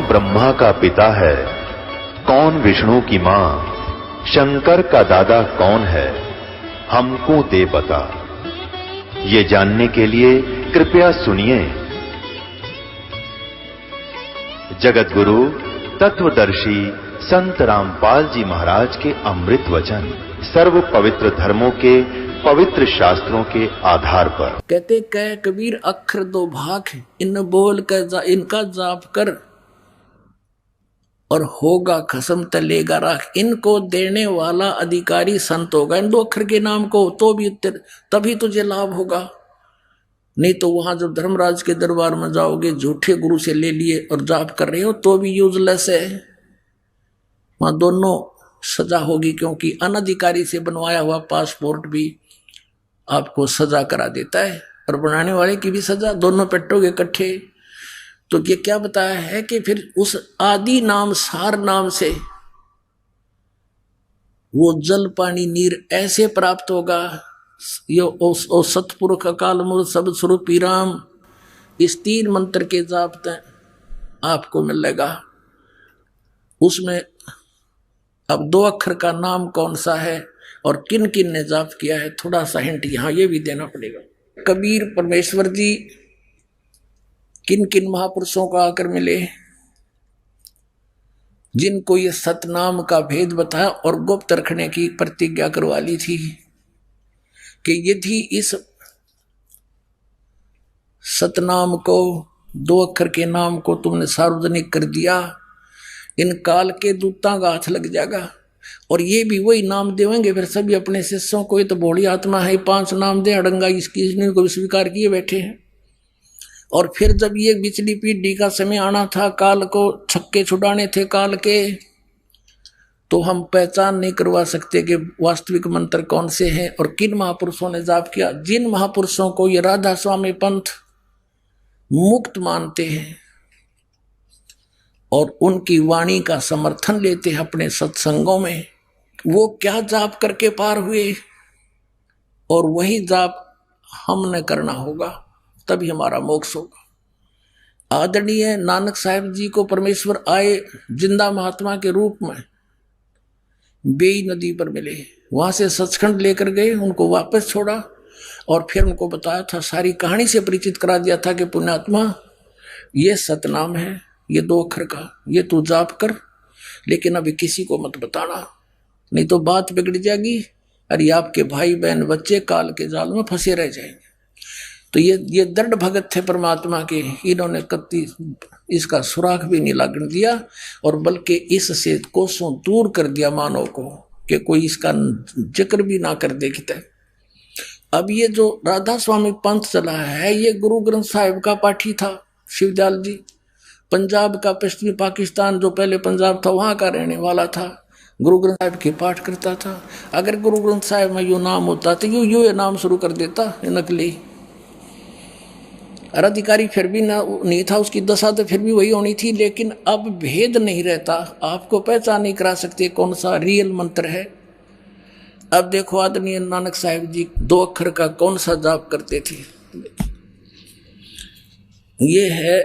ब्रह्मा का पिता है, कौन विष्णु की मां, शंकर का दादा कौन है, हमको दे बता। ये जानने के लिए कृपया सुनिए। जगत गुरु तत्वदर्शी संत रामपाल जी महाराज के अमृत वचन सर्व पवित्र धर्मों के पवित्र शास्त्रों के आधार पर। कहते कह कबीर अक्षर दो भाग, इन बोल कर इनका जाप कर और होगा खसम तलेगा राख। इनको देने वाला अधिकारी संत होगा। इन दो अक्षर के नाम को तो भी तभी तुझे लाभ होगा। नहीं तो वहां जब धर्मराज के दरबार में जाओगे, झूठे गुरु से ले लिए और जाप कर रहे हो तो भी यूजलेस है। वहां दोनों सजा होगी, क्योंकि अनधिकारी से बनवाया हुआ पासपोर्ट भी आपको सजा करा देता है और बनाने वाले की भी सजा। दोनों पेटोगे इकट्ठे। तो ये क्या बताया है कि फिर उस आदि नाम सार नाम से वो जल पानी नीर ऐसे प्राप्त होगा। यो ओ सतपुरुष अकाल मूर्त सब स्वरूपी राम, इस 3 मंत्र के जाप आपको मिलेगा। उसमें अब 2 अक्षर का नाम कौन सा है और किन किन ने जाप किया है, थोड़ा सा हिंट यहां ये भी देना पड़ेगा। कबीर परमेश्वर जी किन किन महापुरुषों को आकर मिले, जिनको ये सतनाम का भेद बताया और गुप्त रखने की प्रतिज्ञा करवा ली थी कि यदि इस सतनाम को 2 अक्षर के नाम को तुमने सार्वजनिक कर दिया, इन काल के दूतां का हाथ लग जाएगा। और ये भी वही नाम देवेंगे फिर सभी अपने शिष्यों को। ये तो भोली आत्मा है, 5 नाम दे अड़ंगा, इसकी को स्वीकार किए बैठे हैं। और फिर जब ये बिचली पीढ़ी का समय आना था, काल को छक्के छुड़ाने थे काल के, तो हम पहचान नहीं करवा सकते कि वास्तविक मंत्र कौन से हैं और किन महापुरुषों ने जाप किया। जिन महापुरुषों को ये राधा स्वामी पंथ मुक्त मानते हैं और उनकी वाणी का समर्थन लेते हैं अपने सत्संगों में, वो क्या जाप करके पार हुए, और वही जाप हमने करना होगा, तभी हमारा मोक्ष होगा। आदरणीय नानक साहिब जी को परमेश्वर आए जिंदा महात्मा के रूप में बेई नदी पर मिले। वहां से सचखंड लेकर गए, उनको वापस छोड़ा और फिर उनको बताया था, सारी कहानी से परिचित करा दिया था कि पुण्यात्मा ये सतनाम है, ये 2 अक्षर का, ये तू जाप कर, लेकिन अभी किसी को मत बताना, नहीं तो बात बिगड़ जाएगी। अरे आपके भाई बहन बच्चे काल के जाल में फंसे रह जाएंगे। तो ये दृढ़ भगत थे परमात्मा के, इन्होंने कत्ती इसका सुराख भी नहीं लगने दिया और बल्कि इससे कोसों दूर कर दिया मानव को कि कोई इसका जिक्र भी ना कर देखता है। अब ये जो राधा स्वामी पंथ चला है, ये गुरु ग्रंथ साहिब का पाठी था शिवदयाल जी। पंजाब का, पश्चिमी पाकिस्तान जो पहले पंजाब था, वहां का रहने वाला था। गुरु ग्रंथ साहिब के पाठ करता था। अगर गुरु ग्रंथ साहिब में यू नाम होता तो यू ये नाम शुरू कर देता नकली। और अधिकारी फिर भी ना नहीं था, उसकी दशा तो फिर भी वही होनी थी। लेकिन अब भेद नहीं रहता, आपको पहचान नहीं करा सकते कौन सा रियल मंत्र है। अब देखो आदरणीय नानक साहिब जी 2 अक्षर का कौन सा जाप करते थे। ये है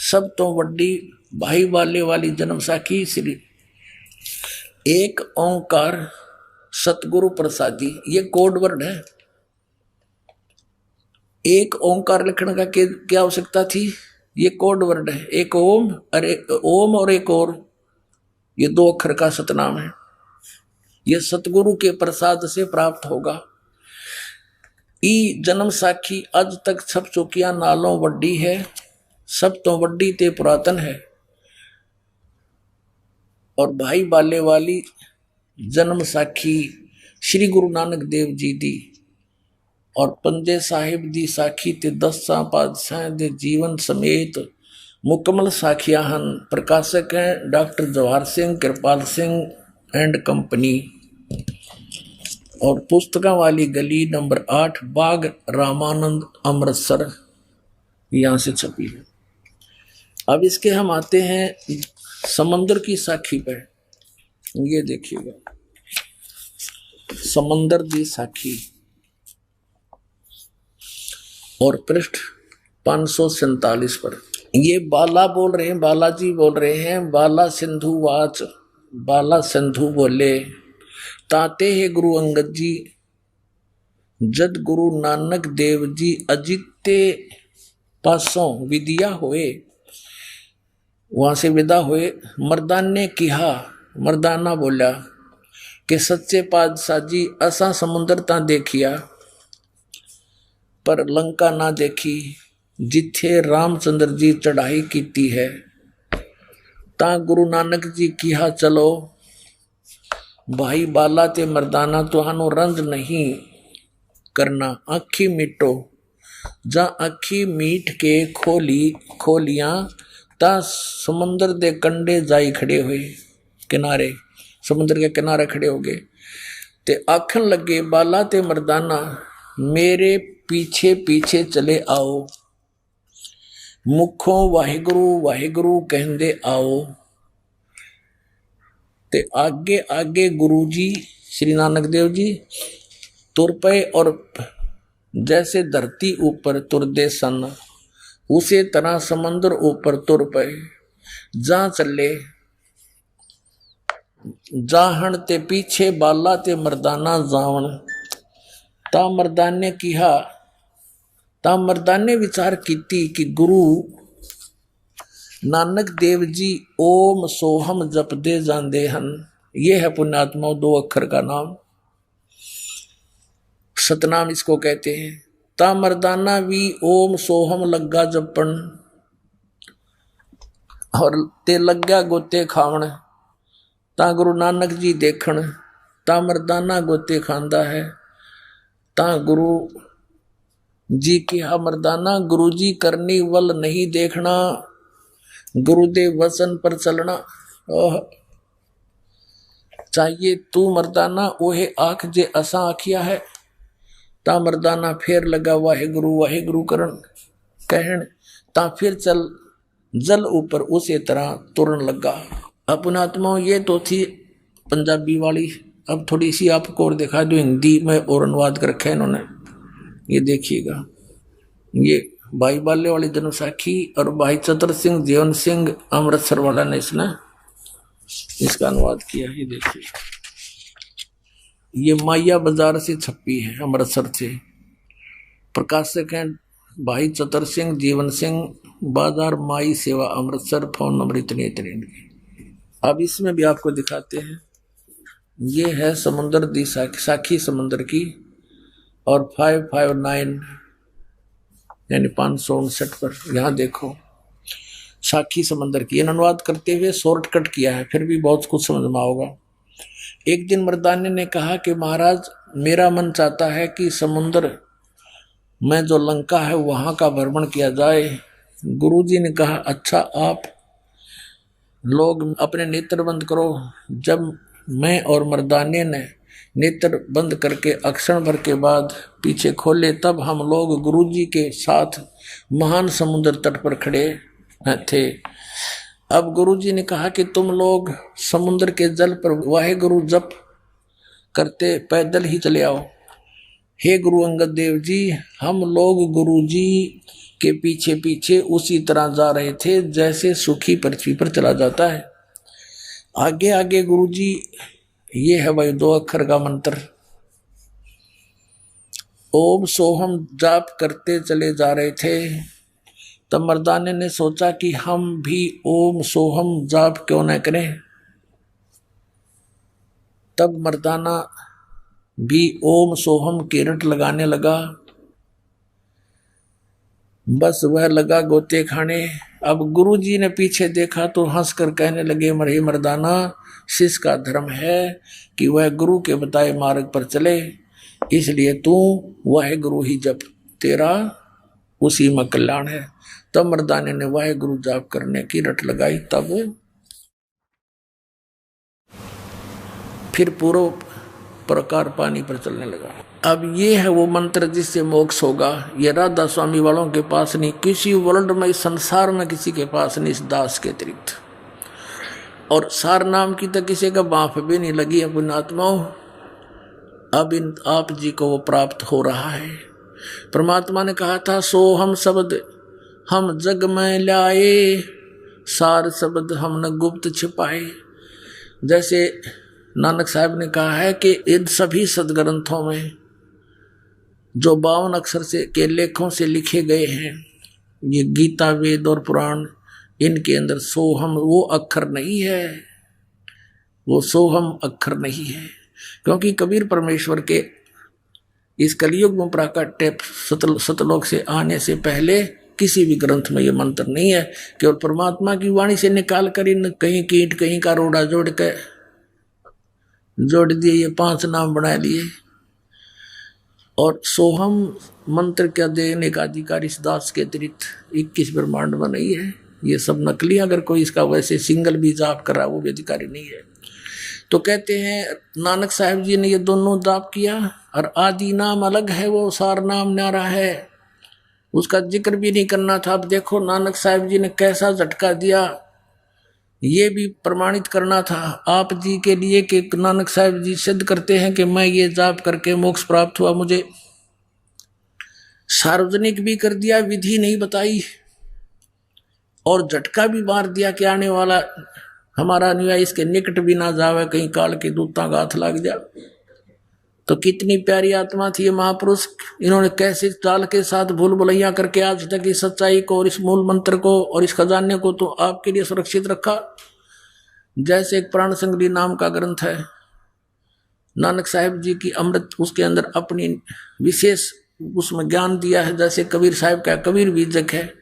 सब तो वड्डी भाई वाले वाली जन्म साखी श्री एक ओंकार सतगुरु प्रसादी। ये कोड वर्ड है। एक ओंकार लिखने का क्या आवश्यकता थी, ये कोड वर्ड है। एक ओम और एक और, ये 2 अक्षर का सतनाम है। ये सतगुरु के प्रसाद से प्राप्त होगा। ई जन्म साखी अज तक छप चुकिया नालों वड्डी है, सब तो वड्डी ते पुरातन है। और भाई बाले वाली जन्म साखी श्री गुरु नानक देव जी दी, और पंजे साहिब दी साखी ते 10 पातशाह दे जीवन समेत मुकम्मल साखियां हन। प्रकाशक हैं doctor Jawahar Singh Kirpal Singh and company. और पुस्तकों वाली गली नंबर 8 बाग रामानंद अमृतसर, यहां से छपी है। अब इसके हम आते हैं समंदर की साखी पे। ये देखिएगा, समंदर दी साखी और पृष्ठ 547 पर। ये बाला बोल रहे हैं, बालाजी बोल रहे हैं। बाला सिंधु वाच, बाला सिंधु बोले, ताते है गुरु अंगद जी, जद गुरु नानक देव जी अजिते पासों विदिया होए। वहां से विदा हुए। मर्दान ने कहा, मर्दाना बोला कि सच्चे पातशाह जी असा समुद्र ता देखिया पर लंका ना देखी, जिथे रामचंद्र जी चढ़ाई कीती है। ता गुरु नानक जी कहा चलो भाई बाला ते मर्दाना तुहानू रंज नहीं करना, अखी मीटो। जा अखी मीट के खोलियां ता समुद्र दे कंडे जाई खड़े हुए, किनारे समुद्र के किनारे खड़े हो गए ते आखन लगे बाला ते मर्दाना मेरे पीछे पीछे चले आओ, मुखों वाहिगुरु वाहिगुरु कहंदे आओ। ते आगे आगे गुरु जी श्री नानक देव जी तुर पे और जैसे धरती ऊपर तुरदे सन उसी तरह समुद्र ऊपर तुर पे। जा चले जाहन ते पीछे बाला ते मर्दाना जावन। ता मर्दाने कहा, ता मर्दाने विचार कीती कि गुरु नानक देव जी ओम सोहम जपदे जांदे हन। ये है पुण्यात्मा 2 अक्षर का नाम, सतनाम इसको कहते हैं। ता मर्दाना भी ओम सोहम लग्गा जपन और ते लग्या गोते खावन। ता गुरु नानक जी देखन, ता मर्दाना गोते खांदा है। ता गुरु जी की हा मर्दाना गुरु जी करनी वल नहीं देखना, गुरुदेव वचन पर चलना। ओह चाहिए तू मर्दाना ओहे आख जे असा आखिया है। ता मर्दाना फिर लगा वाहिगुरु करन कहन। ता फिर चल जल ऊपर उसी तरह तुरन लगा। अपनात्माओं ये तो थी पंजाबी वाली। अब थोड़ी सी आपको और दिखा दो हिंदी में और अनुवाद कर रखा है इन्होंने, ये देखिएगा। ये भाई बाले वाली जनसाखी और भाई चतर सिंह जीवन सिंह अमृतसर वाला ने इसका अनुवाद किया। ये देखिए, ये माया बाजार से छपी है, अमृतसर से। प्रकाशक हैं भाई चतर सिंह जीवन सिंह, बाजार माई सेवा अमृतसर, फोन नंबर इतने इतने। अब इसमें भी आपको दिखाते हैं। ये है समुद्र दी साखी समुद्र की और 559 यानी 559 पर यहाँ देखो साखी समंदर की। अनुवाद करते हुए शॉर्टकट किया है, फिर भी बहुत कुछ समझ में आओगा। एक दिन मर्दाने ने कहा कि महाराज मेरा मन चाहता है कि समुद्र में जो लंका है वहां का भ्रमण किया जाए। गुरुजी ने कहा अच्छा आप लोग अपने नेत्र बंद करो। जब मैं और मर्दाने ने नेत्र बंद करके अक्षण भर के बाद पीछे खोले तब हम लोग गुरुजी के साथ महान समुद्र तट पर खड़े थे। अब गुरुजी ने कहा कि तुम लोग समुद्र के जल पर वाहिगुरु जप करते पैदल ही चले आओ। हे गुरु अंगद देव जी, हम लोग गुरुजी के पीछे पीछे उसी तरह जा रहे थे जैसे सूखी पृथ्वी पर चला जाता है। आगे आगे गुरुजी, ये है भाई 2 अक्षर का मंत्र, ओम सोहम जाप करते चले जा रहे थे। तब मर्दाने ने सोचा कि हम भी ओम सोहम जाप क्यों न करें। तब मर्दाना भी ओम सोहम की रट लगाने लगा। बस वह लगा गोते खाने। अब गुरुजी ने पीछे देखा तो हंसकर कहने लगे, मरे मर्दाना, शिष्य का धर्म है कि वह गुरु के बताए मार्ग पर चले, इसलिए तू वह गुरु ही जप, तेरा उसी में कल्याण है। तब मर्दाने ने वह गुरु जाप करने की रट लगाई। तब फिर पूर्व प्रकार पानी पर चलने लगा। अब ये है वो मंत्र जिससे मोक्ष होगा। ये राधा स्वामी वालों के पास नहीं, किसी वर्ल्ड में, इस संसार में किसी के पास नहीं, इस दास के अतिरिक्त। और सार नाम की तो किसी का बाप भी नहीं लगी है पुण्यात्माओं। अब इन आप जी को वो प्राप्त हो रहा है। परमात्मा ने कहा था सोहम शब्द हम जग में लाए, सार शब्द हमने गुप्त छिपाए। जैसे नानक साहब ने कहा है कि इन सभी सदग्रंथों में जो 52 अक्षर से के लेखों से लिखे गए हैं, ये गीता, वेद और पुराण, इनके अंदर सोहम वो अक्षर नहीं है, वो सोहम अक्षर नहीं है। क्योंकि कबीर परमेश्वर के इस कलयुग में प्राकट्य सतलोक से आने से पहले किसी भी ग्रंथ में ये मंत्र नहीं है। केवल परमात्मा की वाणी से निकाल कर इन कहीं कीट कहीं का रोड़ा जोड़ दिए, ये 5 नाम बना लिए। और सोहम मंत्र क्या देने का अधिकार इस दास के अतिरिक्त 21 ब्रह्मांड में नहीं है। ये सब नकली, अगर कोई इसका वैसे सिंगल भी जाप कर रहा वो भी अधिकारी नहीं है। तो कहते हैं नानक साहब जी ने ये दोनों जाप किया, और आदि नाम अलग है, वो सार नाम न्यारा है, उसका जिक्र भी नहीं करना था। अब देखो नानक साहब जी ने कैसा झटका दिया, ये भी प्रमाणित करना था आप जी के लिए कि नानक साहब जी सिद्ध करते हैं कि मैं ये जाप करके मोक्ष प्राप्त हुआ। मुझे सार्वजनिक भी कर दिया, विधि नहीं बताई, और झटका भी मार दिया कि आने वाला हमारा अनुयायी इसके निकट भी ना जावे, कहीं काल के दूतां का हाथ लग जा। तो कितनी प्यारी आत्मा थी ये महापुरुष, इन्होंने कैसे चाल के साथ भूल भुलैया करके आज तक इस सच्चाई को और इस मूल मंत्र को और इस खजाने को तो आपके लिए सुरक्षित रखा। जैसे एक प्राण संगली नाम का ग्रंथ है, नानक साहिब जी की अमृत, उसके अंदर अपनी विशेष उसमें ज्ञान दिया है। जैसे कबीर साहिब का कबीर बीजक है,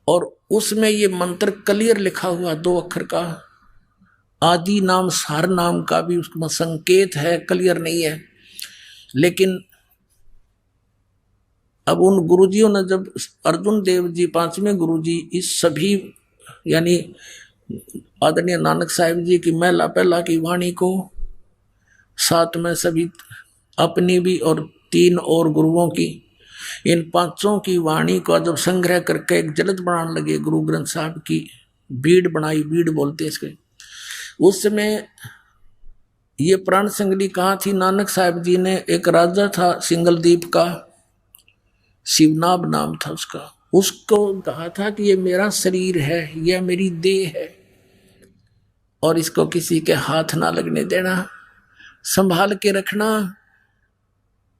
और उसमें ये मंत्र क्लियर लिखा हुआ 2 अक्षर का, आदि नाम सार नाम का भी उसमें संकेत है, क्लियर नहीं है। लेकिन अब उन गुरुजियों ने, जब अर्जुन देव जी 5वें गुरुजी इस सभी यानी आदरणीय नानक साहिब जी की महिला पहला की वाणी को, साथ में सभी अपनी भी और 3 और गुरुओं की, इन 5 की वाणी को जब संग्रह करके एक जलद बनाने लगे, गुरु ग्रंथ साहब की बीड़ बनाई, बीड़ बोलते इसके। उस समय ये प्राण संगली कहाँ थी? नानक साहब जी ने, एक राजा था सिंगलदीप का, शिवनाभ नाम था उसका, उसको कहा था कि ये मेरा शरीर है, यह मेरी देह है, और इसको किसी के हाथ ना लगने देना, संभाल के रखना।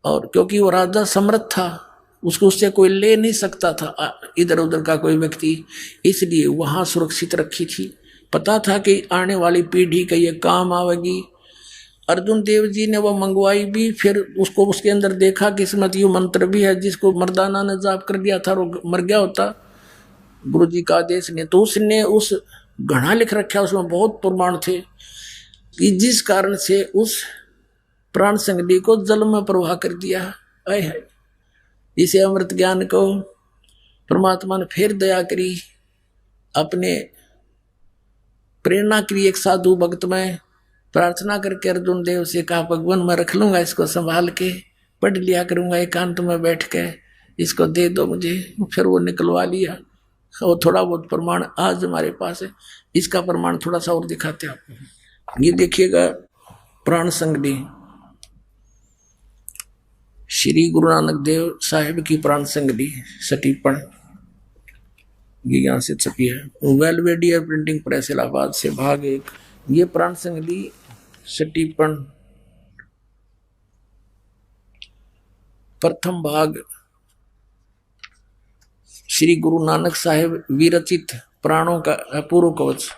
और क्योंकि वो राजा समर्थ था, उसको उससे कोई ले नहीं सकता था इधर उधर का कोई व्यक्ति, इसलिए वहां सुरक्षित रखी थी। पता था कि आने वाली पीढ़ी का ये काम आवेगी। अर्जुन देव जी ने वो मंगवाई भी, फिर उसको उसके अंदर देखा कि इसमें यो मंत्र भी है, जिसको मर्दाना ने जाप कर दिया था वो मर गया होता गुरु जी का आदेश ने। तो उसने उस घड़ा लिख रखा, उसमें बहुत प्रमाण थे कि जिस कारण से उस प्राण संगली को जल में प्रवाह कर दिया। आए है इसे अमृत ज्ञान को परमात्मा ने फिर दया करी, अपने प्रेरणा करी। एक साधु भक्त में प्रार्थना करके अर्जुन देव से कहा, भगवान मैं रख लूंगा इसको, संभाल के पढ़ लिया करूंगा एकांत में बैठ के, इसको दे दो मुझे। फिर वो निकलवा लिया। वो थोड़ा बहुत प्रमाण आज हमारे पास है, इसका प्रमाण थोड़ा सा और दिखाते हैं आपको। ये देखिएगा प्राण संगली, श्री गुरु नानक देव साहिब की प्राण संगली सटीपण, ये यहाँ से छपी है वेलवेडियर प्रिंटिंग प्रेस इलाहाबाद से, भाग 1। ये प्राण संगली सटीपण प्रथम भाग, श्री गुरु नानक साहिब विरचित प्राणों का अपूर्व कवच,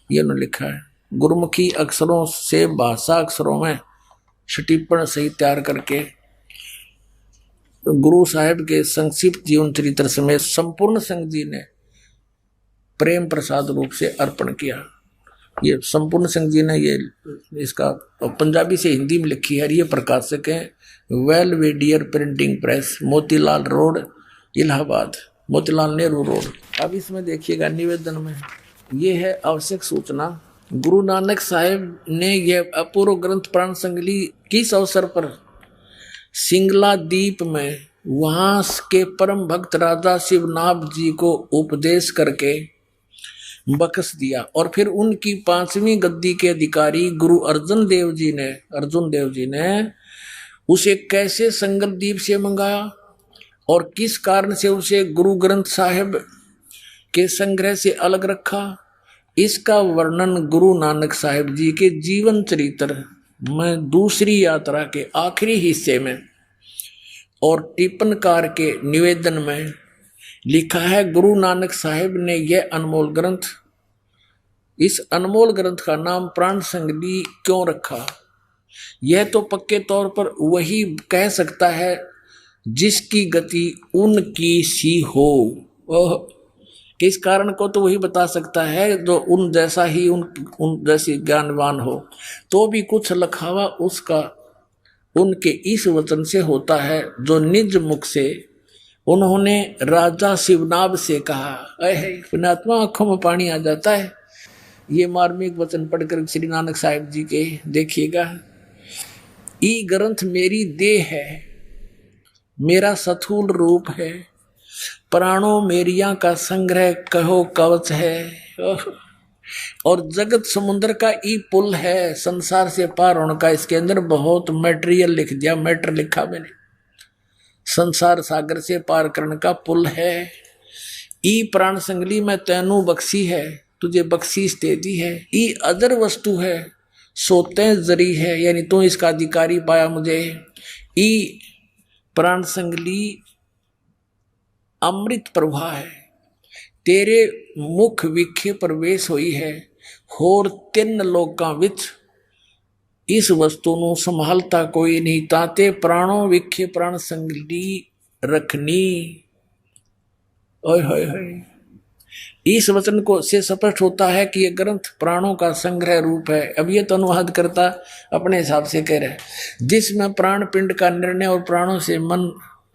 ये उन्होंने लिखा है। गुरुमुखी अक्षरों से भाषा अक्षरों में सटीपण सहित तैयार करके गुरु साहिब के संक्षिप्त जीवन चरित्र समेत संपूर्ण संघ जी ने प्रेम प्रसाद रूप से अर्पण किया। ये संपूर्ण संघ जी ने ये इसका पंजाबी से हिंदी में लिखी है। ये प्रकाशक है Belvedere printing press, Motilal road Allahabad, Motilal Nehru road. अब इसमें देखिएगा निवेदन में ये है आवश्यक सूचना। गुरु नानक साहिब ने यह अपूर्व ग्रंथ प्राण संगली किस अवसर पर सिंगला द्वीप में वहां के परम भक्त राजा शिवनाभ जी को उपदेश करके बख्श दिया, और फिर उनकी 5वीं गद्दी के अधिकारी गुरु अर्जुन देव जी ने उसे कैसे संगल द्वीप से मंगाया और किस कारण से उसे गुरु ग्रंथ साहिब के संग्रह से अलग रखा, इसका वर्णन गुरु नानक साहिब जी के जीवन चरित्र में दूसरी यात्रा के आखिरी हिस्से में और टिप्पणकार के निवेदन में लिखा है। गुरु नानक साहिब ने यह अनमोल ग्रंथ, इस अनमोल ग्रंथ का नाम प्राण संगली क्यों रखा, यह तो पक्के तौर पर वही कह सकता है जिसकी गति उनकी सी हो। इस कारण को तो वही बता सकता है जो उन जैसा ही उन जैसी ज्ञानवान हो। तो भी कुछ लखावा उसका उनके इस वचन से होता है जो निज मुख से उन्होंने राजा शिवनाभ से कहा। पुण्यात्मा आंखों में पानी आ जाता है ये मार्मिक वचन पढ़कर श्री नानक साहिब जी के। देखिएगा, ई ग्रंथ मेरी देह है, मेरा स्थूल रूप है, प्राणों मेरिया का संग्रह कहो कवच है, और जगत समुद्र का ई पुल है, संसार से पार होने का। इसके अंदर बहुत मटेरियल लिख दिया, मैटर लिखा मैंने, संसार सागर से पार करने का पुल है। ई प्राण संगली में तैनू बख्शी है, तुझे बख्शीश दे दी है। ई अदर वस्तु है, सोते जरी है, यानी तू इसका अधिकारी पाया मुझे। ई प्राण संगली अमृत प्रभा है, तेरे मुख विखे प्रवेश हुई है, होर तिन्न लोकां विच इस वस्तु ਨੂੰ संभालता कोई नहीं, ताते प्राणों विखे प्राण संगली रखनी। ओए होए होए, इस वचन को से स्पष्ट होता है कि यह ग्रंथ प्राणों का संग्रह रूप है। अब ये तो अनुवाद करता अपने हिसाब से कह रहे हैं, जिसमें प्राण पिंड का निर्णय और प्राणों से मन,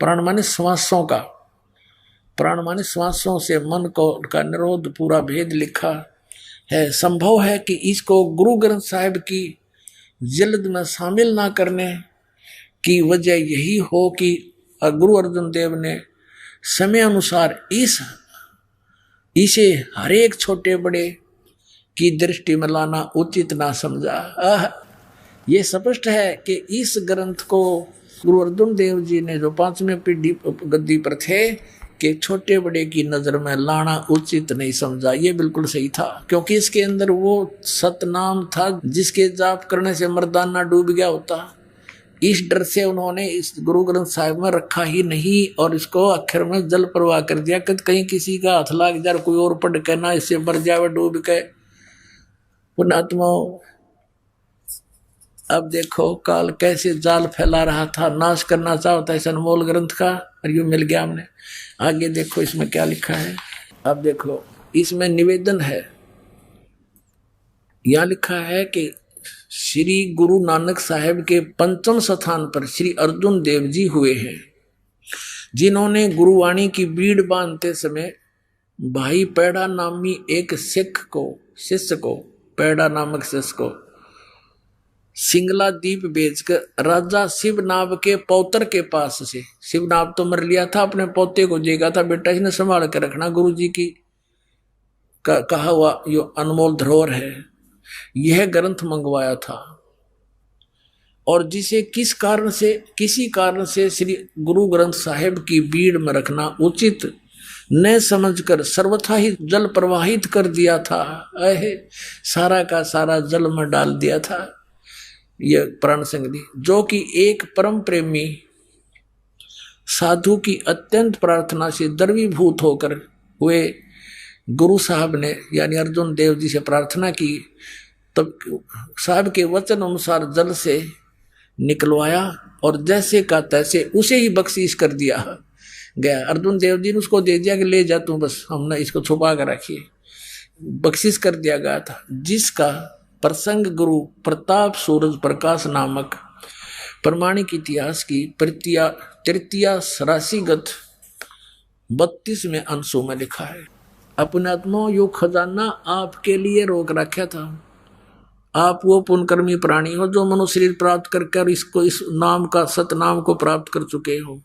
प्राण माने श्वासों का, प्राण माने श्वासों से मन को का निरोध पूरा भेद लिखा है। संभव है कि इसको गुरु ग्रंथ साहिब की जल्द में शामिल ना करने की वजह यही हो कि गुरु अर्जुन देव ने समय अनुसार इसे हरेक छोटे बड़े की दृष्टि में लाना उचित ना समझा। ये स्पष्ट है कि इस ग्रंथ को गुरु अर्जुन देव जी ने जो 5वें पीढ़ी गद्दी पर थे कि छोटे बड़े की नजर में लाना उचित नहीं समझा। ये बिल्कुल सही था, क्योंकि इसके अंदर वो सतनाम था जिसके जाप करने से मर्दाना डूब गया होता। इस डर से उन्होंने इस गुरु ग्रंथ साहिब में रखा ही नहीं और इसको आखिर में जल प्रवाह कर दिया कि कहीं किसी का हाथ लाग जाए, कोई और पढ़ के ना इससे मर जावे डूब के। पुण्यात्मा, अब देखो काल कैसे जाल फैला रहा था, नाश करना चाहता है इस अनमोल ग्रंथ का, और यूं मिल गया हमने। आगे देखो इसमें क्या लिखा है। अब देखो इसमें निवेदन है, यहां लिखा है कि श्री गुरु नानक साहिब के 5वें स्थान पर श्री अर्जुन देव जी हुए हैं, जिन्होंने गुरुवाणी की बीड़ बांधते समय भाई पैड़ा नामी एक शिष्य को पैड़ा नामक शिष्य को सिंगला दीप बेचकर राजा शिवनाभ के पौत्र के पास से, शिवनाभ तो मर लिया था, अपने पोते को देगा था, बेटा इसने संभाल के रखना, गुरु जी की कहा हुआ यो अनमोल धरोहर है, यह ग्रंथ मंगवाया था। और जिसे किसी कारण से श्री गुरु ग्रंथ साहिब की बीड़ में रखना उचित न समझकर सर्वथा ही जल प्रवाहित कर दिया था। सारा का सारा जल में डाल दिया था यह प्राण संगली, जो कि एक परम प्रेमी साधु की अत्यंत प्रार्थना से द्रवीभूत होकर हुए गुरु साहब ने यानी अर्जुन देव जी से प्रार्थना की, तब साहब के वचन अनुसार जल से निकलवाया और जैसे का तैसे उसे ही बख्शीश कर दिया गया। अर्जुन देव जी ने उसको दे दिया कि ले जा तू, बस हमने इसको छुपा कर रखिए, बख्शीश कर दिया गया था। जिसका प्रसंग गुरु प्रताप सूरज प्रकाश नामक प्रमाणिक इतिहास की तृतीया राशिगत 32वें अंशों में लिखा है। अपने आत्मा यो खजाना आपके लिए रोक रखा था। आप वो पुण्यकर्मी प्राणी हो जो मनुष्य शरीर प्राप्त करके इस नाम का सतनाम को प्राप्त कर चुके हो।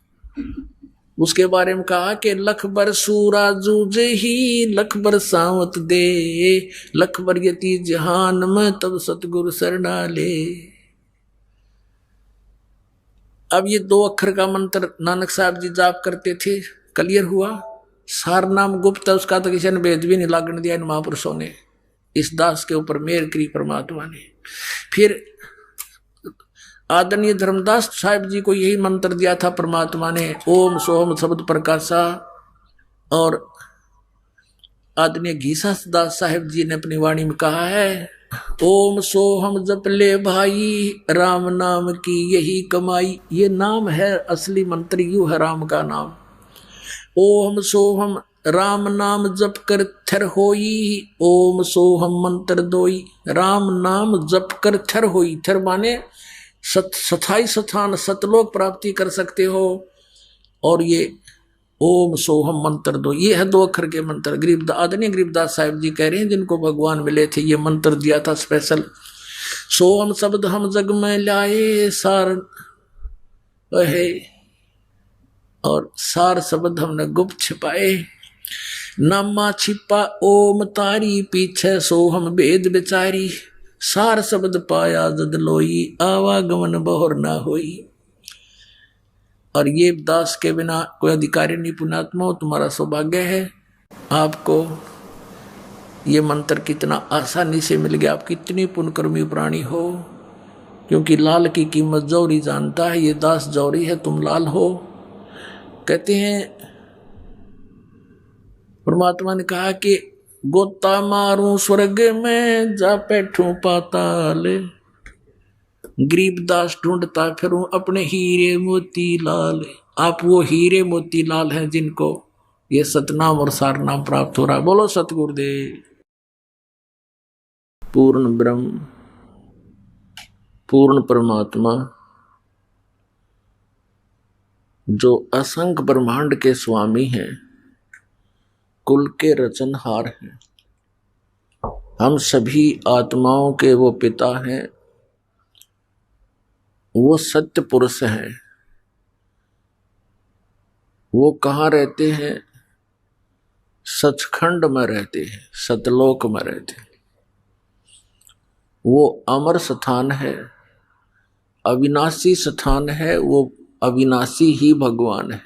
उसके बारे में कहा कि लख बर सूरा जूझ ही लख बर सावत दे, लख बर यति जहान में तब सतगुरु शरणा ले। अब ये 2 अक्षर का मंत्र नानक साहब जी जाप करते थे, क्लियर हुआ। सार नाम गुप्त है, उसका तो किसी ने भेद भी नहीं लागण दिया इन महापुरुषों ने, इस दास के ऊपर मेहर करी परमात्मा ने। फिर आदरणीय धर्मदास साहिब जी को यही मंत्र दिया था परमात्मा ने, ओम सोहम शब्द प्रकाशा। और आदरणीय घीसा दास साहिब जी ने अपनी वाणी में कहा है, ओम सोहम जप ले भाई, राम नाम की यही कमाई। ये नाम है, असली मंत्र यू है राम का नाम। ओम सोहम राम नाम जप कर थर होई, ओम सोहम मंत्र दोई। राम नाम जप कर थर होई, थर माने स्थाई स्थान सतलोक प्राप्ति कर सकते हो। और ये ओम सोहम मंत्र दो, ये है 2 अक्षर के मंत्र। गरीबदास आदरणीय गरीबदास साहिब जी कह रहे हैं जिनको भगवान मिले थे, ये मंत्र दिया था स्पेशल। सोहम शब्द हम जग में लाए सार है, और सार शब्द हमने गुप्त छिपाए। नामा छिपा ओम तारी, पीछे सोहम वेद बेचारी। सार शब्द पाया जद लोई, आवागमन बहुर ना होई। और ये दास के बिना कोई अधिकारी नहीं पुण्यात्मा हो, तुम्हारा सौभाग्य है। आपको ये मंत्र कितना आसानी से मिल गया, आप कितनी पुण्यकर्मी प्राणी हो, क्योंकि लाल की कीमत जौहरी जानता है। ये दास जौहरी है, तुम लाल हो। कहते हैं परमात्मा ने कहा कि गोता मारूं स्वर्ग में, जा बैठूं पाताल। गरीबदास ढूंढता फिरूं अपने हीरे मोती लाल। आप वो हीरे मोती लाल हैं जिनको ये सतनाम और सारनाम प्राप्त हो रहा है। बोलो सतगुरुदेव। पूर्ण ब्रह्म, पूर्ण परमात्मा, जो असंख्य ब्रह्मांड के स्वामी हैं, कुल के रचनहार हैं, हम सभी आत्माओं के वो पिता हैं, वो सत्य पुरुष हैं। वो कहाँ रहते हैं? सचखंड में रहते हैं, सतलोक में रहते हैं। वो अमर स्थान है, अविनाशी स्थान है, वो अविनाशी ही भगवान है।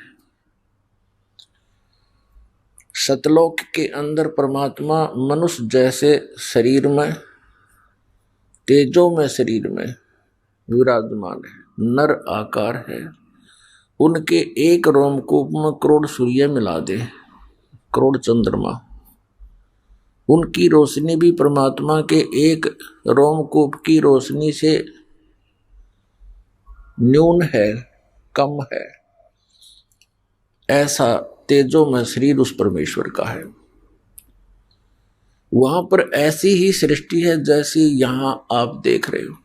सतलोक के अंदर परमात्मा मनुष्य जैसे शरीर में, तेजों में शरीर में विराजमान है, नर आकार है। उनके एक रोमकूप में करोड़ सूर्य मिला दे, करोड़ चंद्रमा। उनकी रोशनी भी परमात्मा के एक रोमकूप की रोशनी से न्यून है, कम है। ऐसा तेजों में शरीर उस परमेश्वर का है। वहां पर ऐसी ही सृष्टि है जैसी यहां आप देख रहे हो,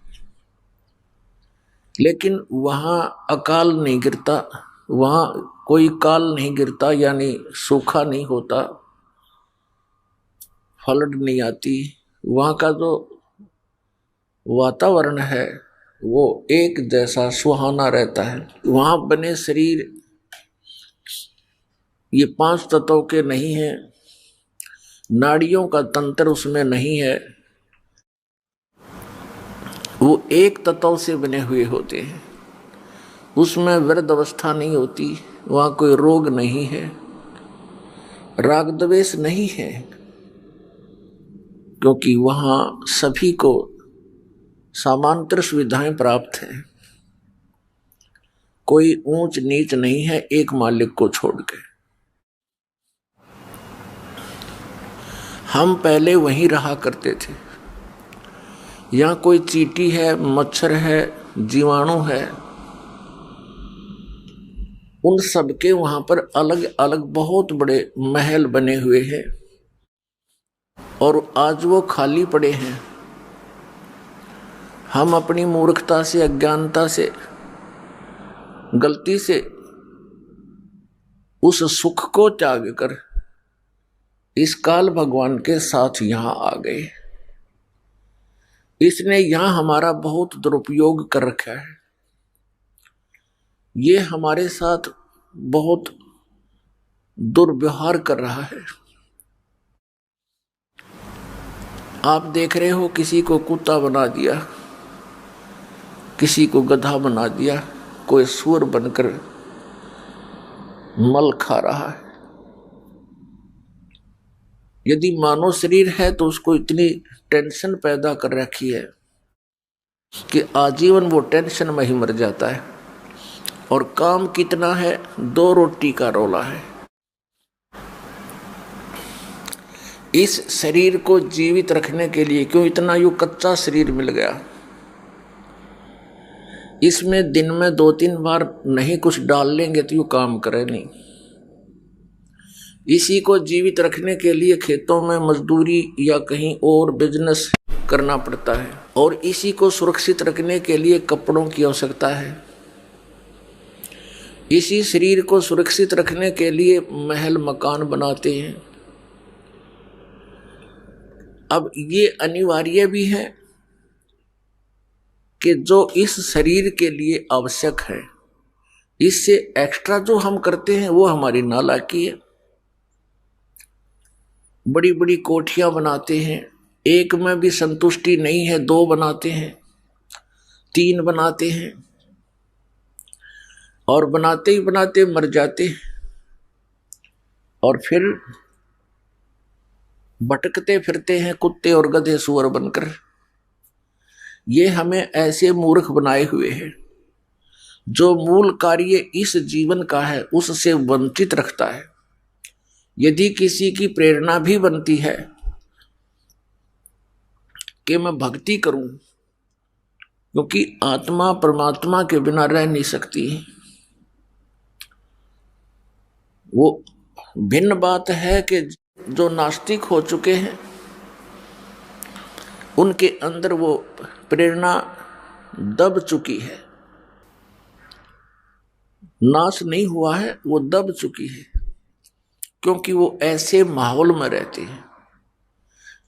लेकिन वहां अकाल नहीं गिरता, वहां कोई काल नहीं गिरता, यानी सूखा नहीं होता, फ्लड नहीं आती। वहां का जो वातावरण है वो एक जैसा सुहाना रहता है। वहां बने शरीर ये 5 तत्वों के नहीं है, नाड़ियों का तंत्र उसमें नहीं है, वो एक तत्व से बने हुए होते हैं। उसमें वृद्ध अवस्था नहीं होती, वहाँ कोई रोग नहीं है, राग द्वेष नहीं है, क्योंकि वहाँ सभी को समांतर सुविधाएं प्राप्त हैं। कोई ऊंच नीच नहीं है एक मालिक को छोड़ के। हम पहले वहीं रहा करते थे। यहाँ कोई चींटी है, मच्छर है, जीवाणु है, उन सब के वहां पर अलग अलग बहुत बड़े महल बने हुए हैं, और आज वो खाली पड़े हैं। हम अपनी मूर्खता से, अज्ञानता से, गलती से उस सुख को त्याग कर इस काल भगवान के साथ यहां आ गए। इसने यहां हमारा बहुत दुरुपयोग कर रखा है। ये हमारे साथ बहुत दुर्व्यवहार कर रहा है। आप देख रहे हो, किसी को कुत्ता बना दिया, किसी को गधा बना दिया, कोई सूअर बनकर मल खा रहा है। यदि मानव शरीर है तो उसको इतनी टेंशन पैदा कर रखी है कि आजीवन वो टेंशन में ही मर जाता है। और काम कितना है, 2 रोटी का रोला है। इस शरीर को जीवित रखने के लिए क्यों इतना यूं कच्चा शरीर मिल गया, इसमें दिन में 2-3 बार नहीं कुछ डाल लेंगे तो यूं काम करे नहीं। इसी को जीवित रखने के लिए खेतों में मजदूरी या कहीं और बिजनेस करना पड़ता है, और इसी को सुरक्षित रखने के लिए कपड़ों की आवश्यकता है। इसी शरीर को सुरक्षित रखने के लिए महल मकान बनाते हैं। अब ये अनिवार्य भी है कि जो इस शरीर के लिए आवश्यक है, इससे एक्स्ट्रा जो हम करते हैं वो हमारी नालायकी है। बड़ी बड़ी कोठियां बनाते हैं, एक में भी संतुष्टि नहीं है, 2 बनाते हैं, 3 बनाते हैं, और बनाते ही बनाते मर जाते हैं, और फिर भटकते फिरते हैं कुत्ते और गधे सुअर बनकर। ये हमें ऐसे मूर्ख बनाए हुए हैं। जो मूल कार्य इस जीवन का है उससे वंचित रखता है। यदि किसी की प्रेरणा भी बनती है कि मैं भक्ति करूं, क्योंकि आत्मा परमात्मा के बिना रह नहीं सकती, वो भिन्न बात है कि जो नास्तिक हो चुके हैं उनके अंदर वो प्रेरणा दब चुकी है, नाश नहीं हुआ है, वो दब चुकी है, क्योंकि वो ऐसे माहौल में रहते हैं,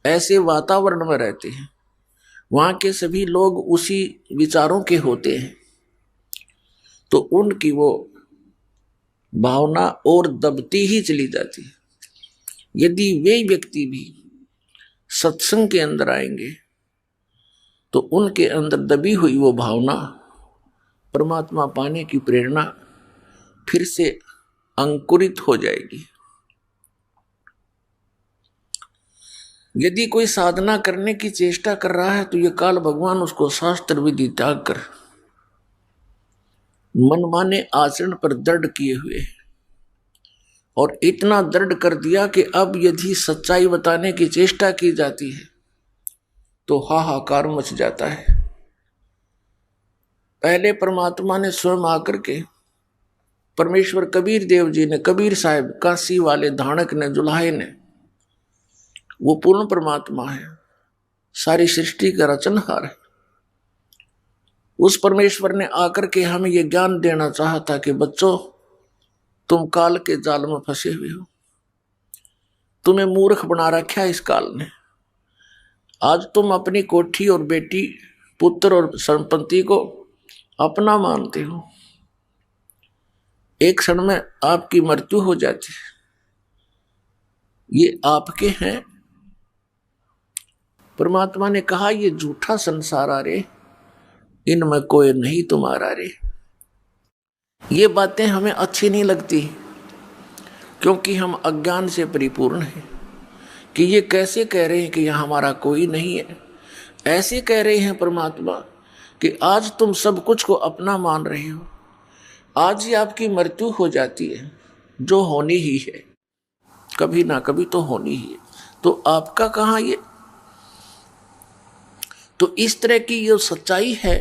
ऐसे वातावरण में रहते हैं, वहां के सभी लोग उसी विचारों के होते हैं, तो उनकी वो भावना और दबती ही चली जाती है। यदि वे व्यक्ति भी सत्संग के अंदर आएंगे तो उनके अंदर दबी हुई वो भावना, परमात्मा पाने की प्रेरणा फिर से अंकुरित हो जाएगी। यदि कोई साधना करने की चेष्टा कर रहा है तो ये काल भगवान उसको शास्त्र विधि त्याग कर मनमाने आचरण पर दृढ़ किए हुए है, और इतना दृढ़ कर दिया कि अब यदि सच्चाई बताने की चेष्टा की जाती है तो हाहाकार मच जाता है। पहले परमात्मा ने स्वयं आकर के, परमेश्वर कबीर देव जी ने, कबीर साहब, काशी वाले धाणक ने, जुलाहे ने, वो पूर्ण परमात्मा है, सारी सृष्टि का रचनहार है। उस परमेश्वर ने आकर के हमें ये ज्ञान देना चाहता कि बच्चों, तुम काल के जाल में फंसे हुए हो, तुम्हें मूर्ख बना रखा है इस काल ने। आज तुम अपनी कोठी और बेटी, पुत्र और संपत्ति को अपना मानते हो, एक क्षण में आपकी मृत्यु हो जाती है, ये आपके हैं। परमात्मा ने कहा ये झूठा संसार आ रे, इनमें कोई नहीं तुम्हारा रे। ये बातें हमें अच्छी नहीं लगती, क्योंकि हम अज्ञान से परिपूर्ण हैं कि ये कैसे कह रहे हैं कि यहाँ हमारा कोई नहीं है। ऐसे कह रहे हैं परमात्मा कि आज तुम सब कुछ को अपना मान रहे हो, आज ही आपकी मृत्यु हो जाती है, जो होनी ही है, कभी ना कभी तो होनी ही है, तो आपका कहाँ ये। तो इस तरह की ये सच्चाई है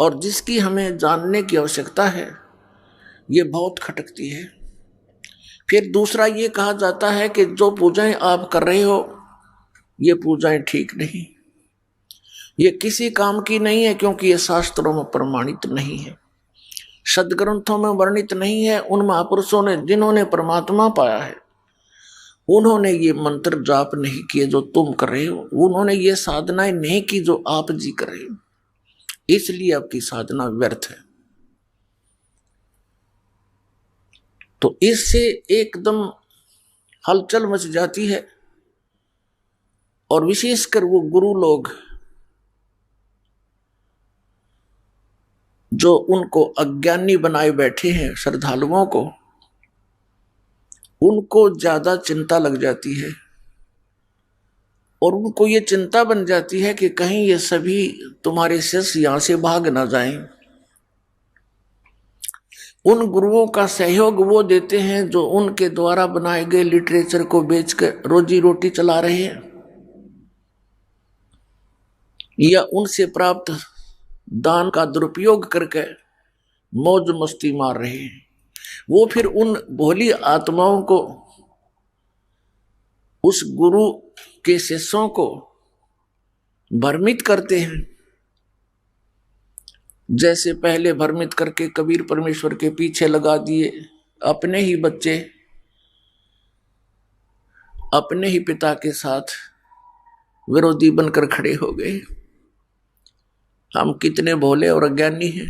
और जिसकी हमें जानने की आवश्यकता है, ये बहुत खटकती है। फिर दूसरा ये कहा जाता है कि जो पूजाएं आप कर रहे हो ये पूजाएं ठीक नहीं, ये किसी काम की नहीं है, क्योंकि ये शास्त्रों में प्रमाणित नहीं है, सदग्रंथों में वर्णित नहीं है। उन महापुरुषों ने जिन्होंने परमात्मा पाया है उन्होंने ये मंत्र जाप नहीं किए जो तुम कर रहे हो, उन्होंने ये साधनाएं नहीं की जो आप जी कर रहे हो, इसलिए आपकी साधना व्यर्थ है। तो इससे एकदम हलचल मच जाती है, और विशेषकर वो गुरु लोग जो उनको अज्ञानी बनाए बैठे हैं श्रद्धालुओं को, उनको ज्यादा चिंता लग जाती है और उनको ये चिंता बन जाती है कि कहीं ये सभी तुम्हारे शिष्य यहां से भाग ना जाएं। उन गुरुओं का सहयोग वो देते हैं जो उनके द्वारा बनाए गए लिटरेचर को बेचकर रोजी रोटी चला रहे हैं या उनसे प्राप्त दान का दुरुपयोग करके मौज मस्ती मार रहे हैं। वो फिर उन भोली आत्माओं को, उस गुरु के शिष्यों को भ्रमित करते हैं। जैसे पहले भ्रमित करके कबीर परमेश्वर के पीछे लगा दिए, अपने ही बच्चे अपने ही पिता के साथ विरोधी बनकर खड़े हो गए। हम कितने भोले और अज्ञानी हैं।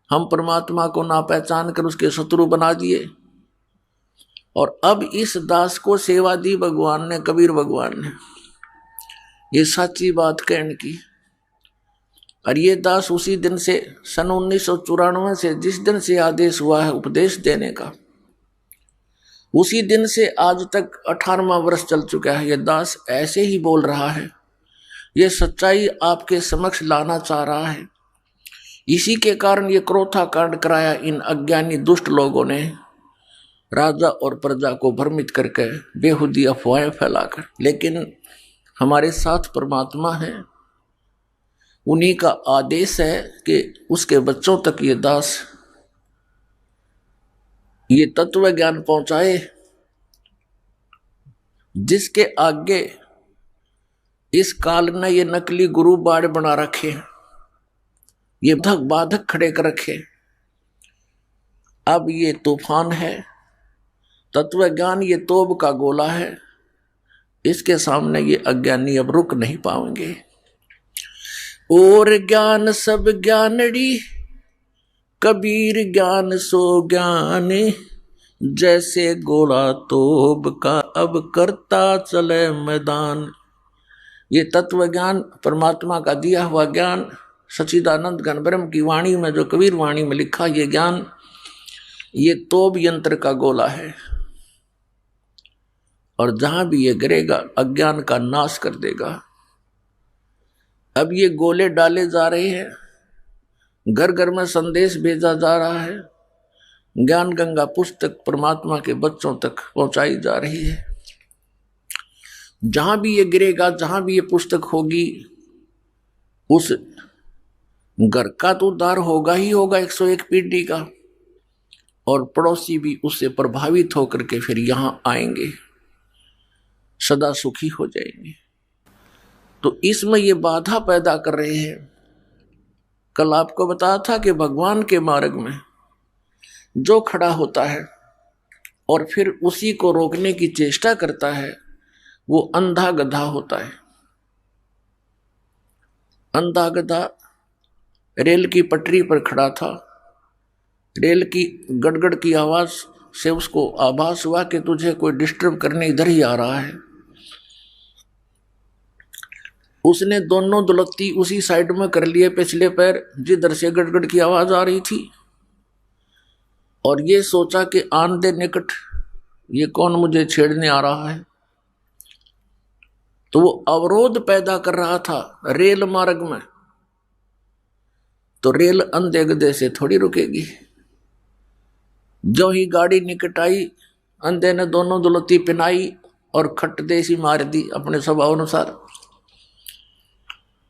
हम परमात्मा को ना पहचान कर उसके शत्रु बना दिए और अब इस दास को सेवा दी भगवान ने, कबीर भगवान ने। ये सच्ची बात कहने की। और ये दास उसी दिन से, सन 1994 से जिस दिन से आदेश हुआ है उपदेश देने का, उसी दिन से आज तक 18वां वर्ष चल चुका है। ये दास ऐसे ही बोल रहा है, ये सच्चाई आपके समक्ष लाना चाह रहा है। इसी के कारण ये क्रोथा कांड कराया इन अज्ञानी दुष्ट लोगों ने, राजा और प्रजा को भ्रमित करके बेहुदी अफवाहें फैलाकर। लेकिन हमारे साथ परमात्मा है, उन्हीं का आदेश है कि उसके बच्चों तक ये दास ये तत्व ज्ञान पहुंचाए, जिसके आगे इस काल ने ये नकली गुरु बाड़ बना रखे, ये बाधक खड़े कर रखे। अब ये तूफान है, तत्व ज्ञान ये तोब का गोला है, इसके सामने ये अज्ञानी अब रुक नहीं पाएंगे। और ज्ञान सब ज्ञानड़ी, कबीर ज्ञान सो ज्ञान, जैसे गोला तोब का अब करता चले मैदान। ये तत्व ज्ञान परमात्मा का दिया हुआ ज्ञान, सच्चिदानंद घन ब्रह्म की वाणी में, जो कबीर वाणी में लिखा, ये ज्ञान ये तोब यंत्र का गोला है और जहां भी ये गिरेगा अज्ञान का नाश कर देगा। अब ये गोले डाले जा रहे हैं, घर घर में संदेश भेजा जा रहा है, ज्ञान गंगा पुस्तक परमात्मा के बच्चों तक पहुंचाई जा रही है। जहां भी ये गिरेगा, जहां भी ये पुस्तक होगी, उस घर का तो उद्धार होगा ही होगा 101 पीढ़ी का, और पड़ोसी भी उससे प्रभावित होकर के फिर यहां आएंगे, सदा सुखी हो जाएंगे। तो इसमें ये बाधा पैदा कर रहे हैं। कल आपको बताया था कि भगवान के मार्ग में जो खड़ा होता है और फिर उसी को रोकने की चेष्टा करता है, वो अंधा गधा होता है। अंधा गधा रेल की पटरी पर खड़ा था, रेल की गड़गड़ की आवाज से उसको आभास हुआ कि तुझे कोई डिस्टर्ब करने इधर ही आ रहा है। उसने दोनों दुलत्ती उसी साइड में कर लिए, पिछले पैर जिधर से गड़गड़ की आवाज आ रही थी, और ये सोचा कि आन दे निकट, ये कौन मुझे छेड़ने आ रहा है। तो वो अवरोध पैदा कर रहा था रेल मार्ग में। तो रेल अंधे गधे से थोड़ी रुकेगी। जो ही गाड़ी निकट आई, अंधे ने दोनों दुलत्ती पिनाई और खट देसी मार दी अपने स्वभाव अनुसार।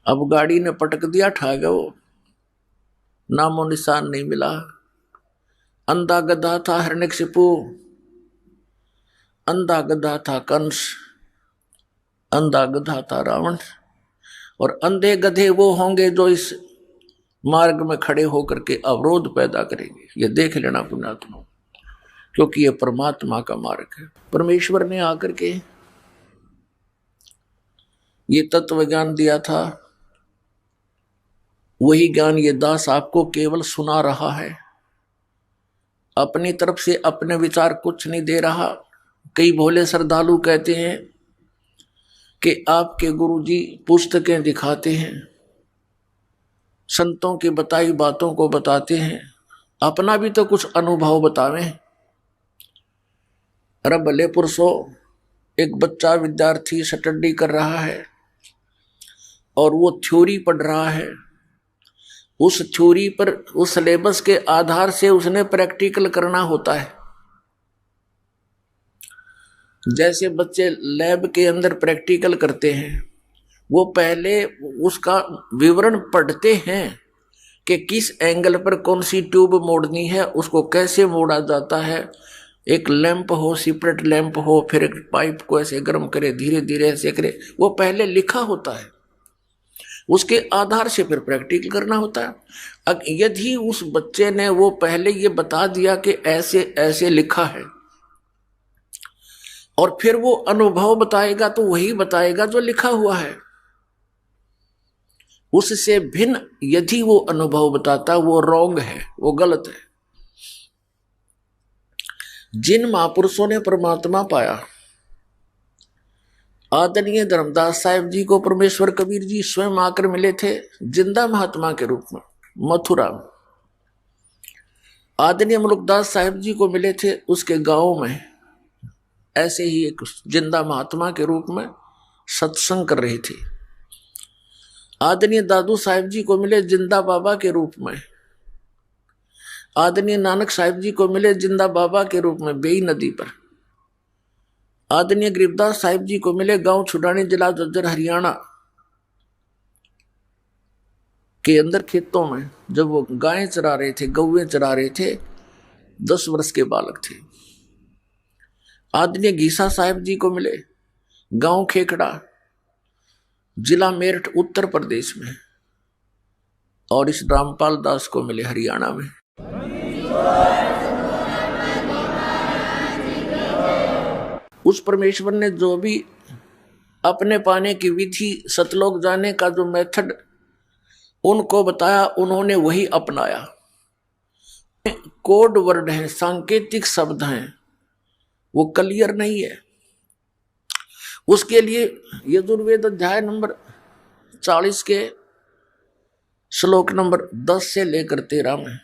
अब गाड़ी ने पटक दिया, ठा गया, वो नामो निशान नहीं मिला। अंधा गधा था हिरण्यकशिपु, अंधा गधा था कंस, अंधा गधा था रावण, और अंधे गधे वो होंगे जो इस मार्ग में खड़े होकर के अवरोध पैदा करेंगे। ये देख लेना पुण्यात्मा, क्योंकि ये परमात्मा का मार्ग है। परमेश्वर ने आकर के ये तत्व ज्ञान दिया था, वही ज्ञान ये दास आपको केवल सुना रहा है, अपनी तरफ से अपने विचार कुछ नहीं दे रहा। कई भोले श्रद्धालु कहते हैं कि आपके गुरुजी पुस्तकें दिखाते हैं, संतों की बताई बातों को बताते हैं, अपना भी तो कुछ अनुभव बतावें। अरे भले पुरुषों, एक बच्चा विद्यार्थी स्टडी कर रहा है और वो थ्योरी पढ़ रहा है, उस थ्योरी पर, उस सिलेबस के आधार से उसने प्रैक्टिकल करना होता है। जैसे बच्चे लैब के अंदर प्रैक्टिकल करते हैं, वो पहले उसका विवरण पढ़ते हैं कि किस एंगल पर कौन सी ट्यूब मोड़नी है, उसको कैसे मोड़ा जाता है। एक लैंप हो, सेपरेट लैंप हो, फिर एक पाइप को ऐसे गर्म करे, धीरे धीरे ऐसे करे, वो पहले लिखा होता है। उसके आधार से फिर प्रैक्टिकल करना होता है। यदि उस बच्चे ने वो पहले ये बता दिया कि ऐसे ऐसे लिखा है, और फिर वो अनुभव बताएगा तो वही बताएगा जो लिखा हुआ है। उससे भिन्न यदि वो अनुभव बताता, वो रॉन्ग है, वो गलत है। जिन महापुरुषों ने परमात्मा पाया, आदरणीय धर्मदास साहिब जी को परमेश्वर कबीर जी स्वयं आकर मिले थे जिंदा महात्मा के रूप में मथुरा में। आदरणीय मुलुकदास साहिब जी को मिले थे उसके गांव में, ऐसे ही एक जिंदा महात्मा के रूप में सत्संग कर रही थी। आदरणीय दादू साहिब जी को मिले जिंदा बाबा के रूप में। आदरणीय नानक साहिब जी को मिले जिंदा बाबा के रूप में बेई नदी पर। आदरणीय गरीबदास साहिब जी को मिले गांव छुडानी, जिला जज्जर, हरियाणा के अंदर खेतों में, जब वो गायें चरा रहे थे, गौएं चरा रहे थे, 10 वर्ष के बालक थे। आदरणीय घीसा साहिब जी को मिले गांव खेकड़ा, जिला मेरठ, उत्तर प्रदेश में। और इस रामपाल दास को मिले हरियाणा में। उस परमेश्वर ने जो भी अपने पाने की विधि, सतलोक जाने का जो मेथड उनको बताया, उन्होंने वही अपनाया। कोड वर्ड है, सांकेतिक शब्द हैं, वो क्लियर नहीं है। उसके लिए यजुर्वेद अध्याय नंबर 40 के श्लोक नंबर 10 से लेकर 13 में,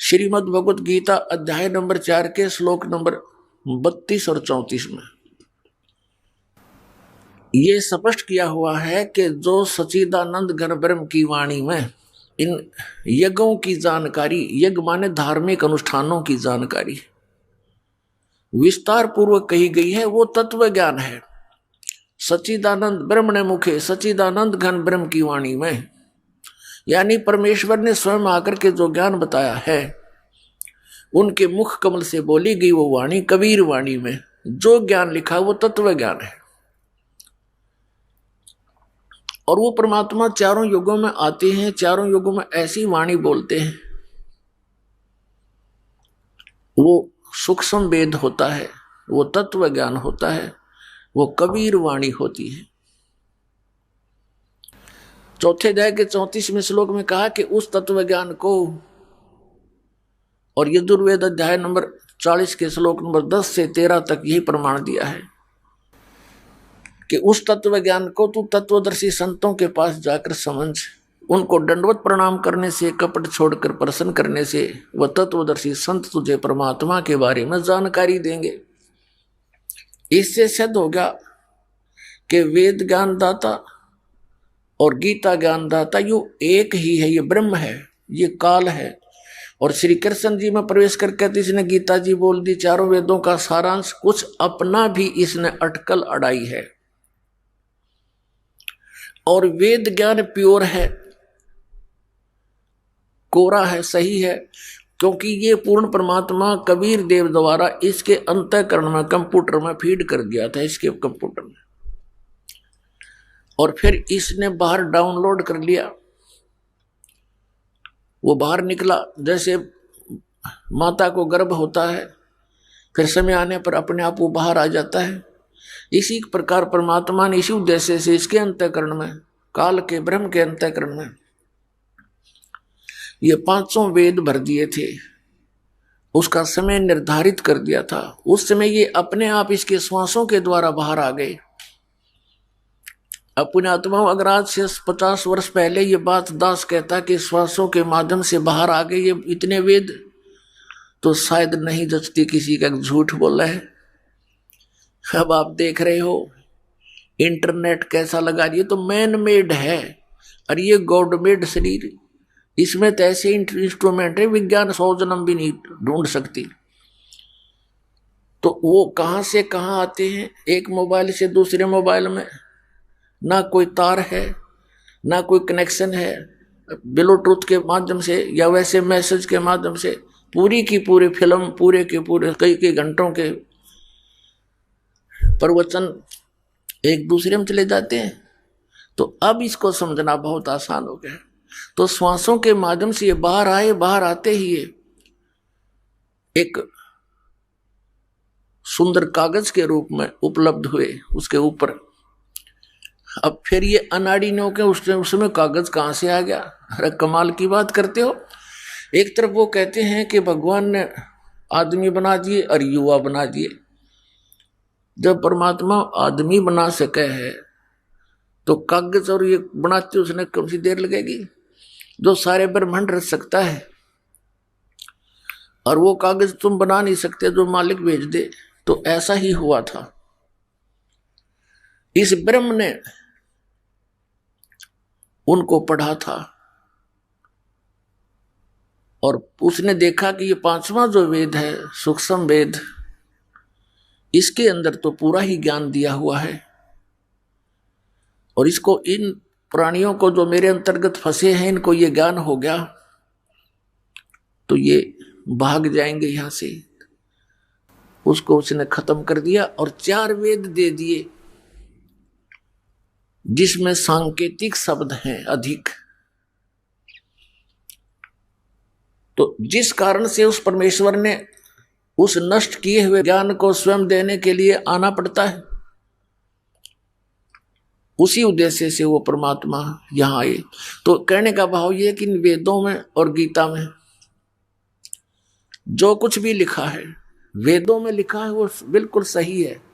श्रीमद् भगवत गीता अध्याय नंबर 4 के श्लोक नंबर 32 और 34 में ये स्पष्ट किया हुआ है कि जो सच्चिदानंद घन ब्रह्म की वाणी में इन यज्ञों की जानकारी, यज्ञ माने धार्मिक अनुष्ठानों की जानकारी विस्तार पूर्वक कही गई है, वो तत्व ज्ञान है। सच्चिदानंद ब्रह्म ने मुखे सच्चिदानंद घन ब्रह्म की वाणी में, यानी परमेश्वर ने स्वयं आकर के जो ज्ञान बताया है, उनके मुख कमल से बोली गई वो वाणी, कबीर वाणी में जो ज्ञान लिखा वो तत्व ज्ञान है। और वो परमात्मा चारों युगों में आते हैं, चारों युगों में ऐसी वाणी बोलते हैं, वो सूक्ष्म वेद होता है, वो तत्व ज्ञान होता है, वो कबीर वाणी होती है। चौथे अध्याय के 34वें श्लोक में कहा कि उस तत्व ज्ञान को, और यजुर्वेद अध्याय नंबर 40 के श्लोक नंबर 10 से 13 तक यही प्रमाण दिया है कि उस तत्व ज्ञान को तू तत्वदर्शी संतों के पास जाकर समझ, उनको दंडवत प्रणाम करने से, कपट छोड़कर प्रसन्न करने से वह तत्वदर्शी संत तुझे परमात्मा के बारे में जानकारी देंगे। इससे सिद्ध हो गया कि वेद ज्ञान दाता और गीता ज्ञान दाता यू एक ही है, ये ब्रह्म है, ये काल है। और श्री कृष्ण जी में प्रवेश करके तो इसने गीता जी बोल दी, चारों वेदों का सारांश, कुछ अपना भी इसने अटकल अड़ाई है। और वेद ज्ञान प्योर है, कोरा है, सही है, क्योंकि ये पूर्ण परमात्मा कबीर देव द्वारा इसके अंतःकरण में, कंप्यूटर में फीड कर दिया था, इसके कंप्यूटर में, और फिर इसने बाहर डाउनलोड कर लिया। वो बाहर निकला, जैसे माता को गर्भ होता है, फिर समय आने पर अपने आप वो बाहर आ जाता है। इसी प्रकार परमात्मा ने इसी उद्देश्य से इसके अंतःकरण में, काल के ब्रह्म के अंतःकरण में ये 500 वेद भर दिए थे, उसका समय निर्धारित कर दिया था। उस समय ये अपने आप इसके श्वासों के द्वारा बाहर आ गए। अपने आत्माओं, अगर आज से 50 वर्ष पहले ये बात दास कहता कि श्वासों के माध्यम से बाहर आ गए ये इतने वेद, तो शायद नहीं जचती किसी का झूठ बोल रहा है। अब आप देख रहे हो इंटरनेट कैसा लगा, ये तो मैन मेड है और ये गॉड मेड शरीर, इसमें तो ऐसे इंस्ट्रूमेंट है विज्ञान 100 जन्म भी नहीं ढूंढ सकती। तो वो कहां से कहां आते हैं, एक मोबाइल से दूसरे मोबाइल में ना कोई तार है ना कोई कनेक्शन है, ब्लूटूथ के माध्यम से या वैसे मैसेज के माध्यम से पूरी की पूरी फिल्म, पूरे के पूरे कई घंटों के प्रवचन एक दूसरे में चले जाते हैं। तो अब इसको समझना बहुत आसान हो गया। तो श्वासों के माध्यम से ये बाहर आए, बाहर आते ही ये एक सुंदर कागज के रूप में उपलब्ध हुए उसके ऊपर। अब फिर ये अनाड़ियों के उसमें कागज कहां से आ गया? अरे कमाल की बात करते हो। एक तरफ वो कहते हैं कि भगवान ने आदमी बना दिए और युवा बना दिए। जब परमात्मा आदमी बना सके है तो कागज और ये बनाते उसने कौन सी देर लगेगी? जो सारे ब्रह्मांड रच सकता है और वो कागज तुम बना नहीं सकते, जो मालिक भेज दे। तो ऐसा ही हुआ था। इस ब्रह्म ने उनको पढ़ा था और उसने देखा कि ये 5वां जो वेद है, सूक्ष्म वेद, इसके अंदर तो पूरा ही ज्ञान दिया हुआ है और इसको इन प्राणियों को जो मेरे अंतर्गत फंसे हैं इनको ये ज्ञान हो गया तो ये भाग जाएंगे यहां से। उसको उसने खत्म कर दिया और 4 वेद दे दिए जिसमें सांकेतिक शब्द हैं अधिक। तो जिस कारण से उस परमेश्वर ने उस नष्ट किए हुए ज्ञान को स्वयं देने के लिए आना पड़ता है, उसी उद्देश्य से वो परमात्मा यहां आए। तो कहने का भाव ये कि इन वेदों में और गीता में जो कुछ भी लिखा है, वेदों में लिखा है वो बिल्कुल सही है।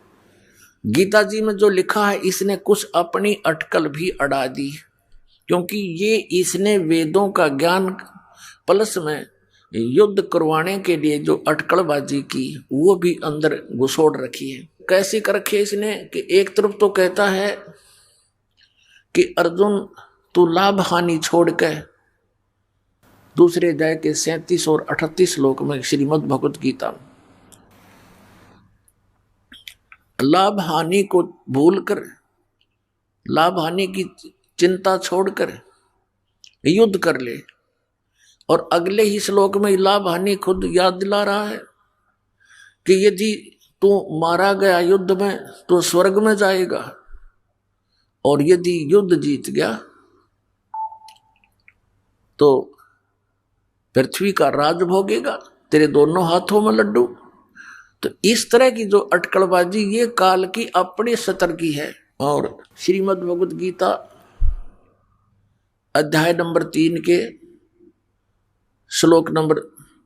गीता जी में जो लिखा है इसने कुछ अपनी अटकल भी अड़ा दी, क्योंकि ये इसने वेदों का ज्ञान प्लस में युद्ध करवाने के लिए जो अटकलबाजी की वो भी अंदर घुसोड़ रखी है। कैसी कर रखी है इसने कि एक तरफ तो कहता है कि अर्जुन तू लाभ हानि छोड़ के, दूसरे अध्याय के 37 और 38 श्लोक में श्रीमद् भगवत गीता, लाभ हानि को भूलकर, लाभ हानि की चिंता छोड़कर युद्ध कर ले। और अगले ही श्लोक में लाभ हानि खुद याद दिला रहा है कि यदि तू मारा गया युद्ध में तो स्वर्ग में जाएगा और यदि युद्ध जीत गया तो पृथ्वी का राज भोगेगा, तेरे दोनों हाथों में लड्डू। तो इस तरह की जो अटकलबाजी ये काल की अपने सतर की है। और श्रीमद् भगवत गीता अध्याय नंबर 3 के श्लोक नंबर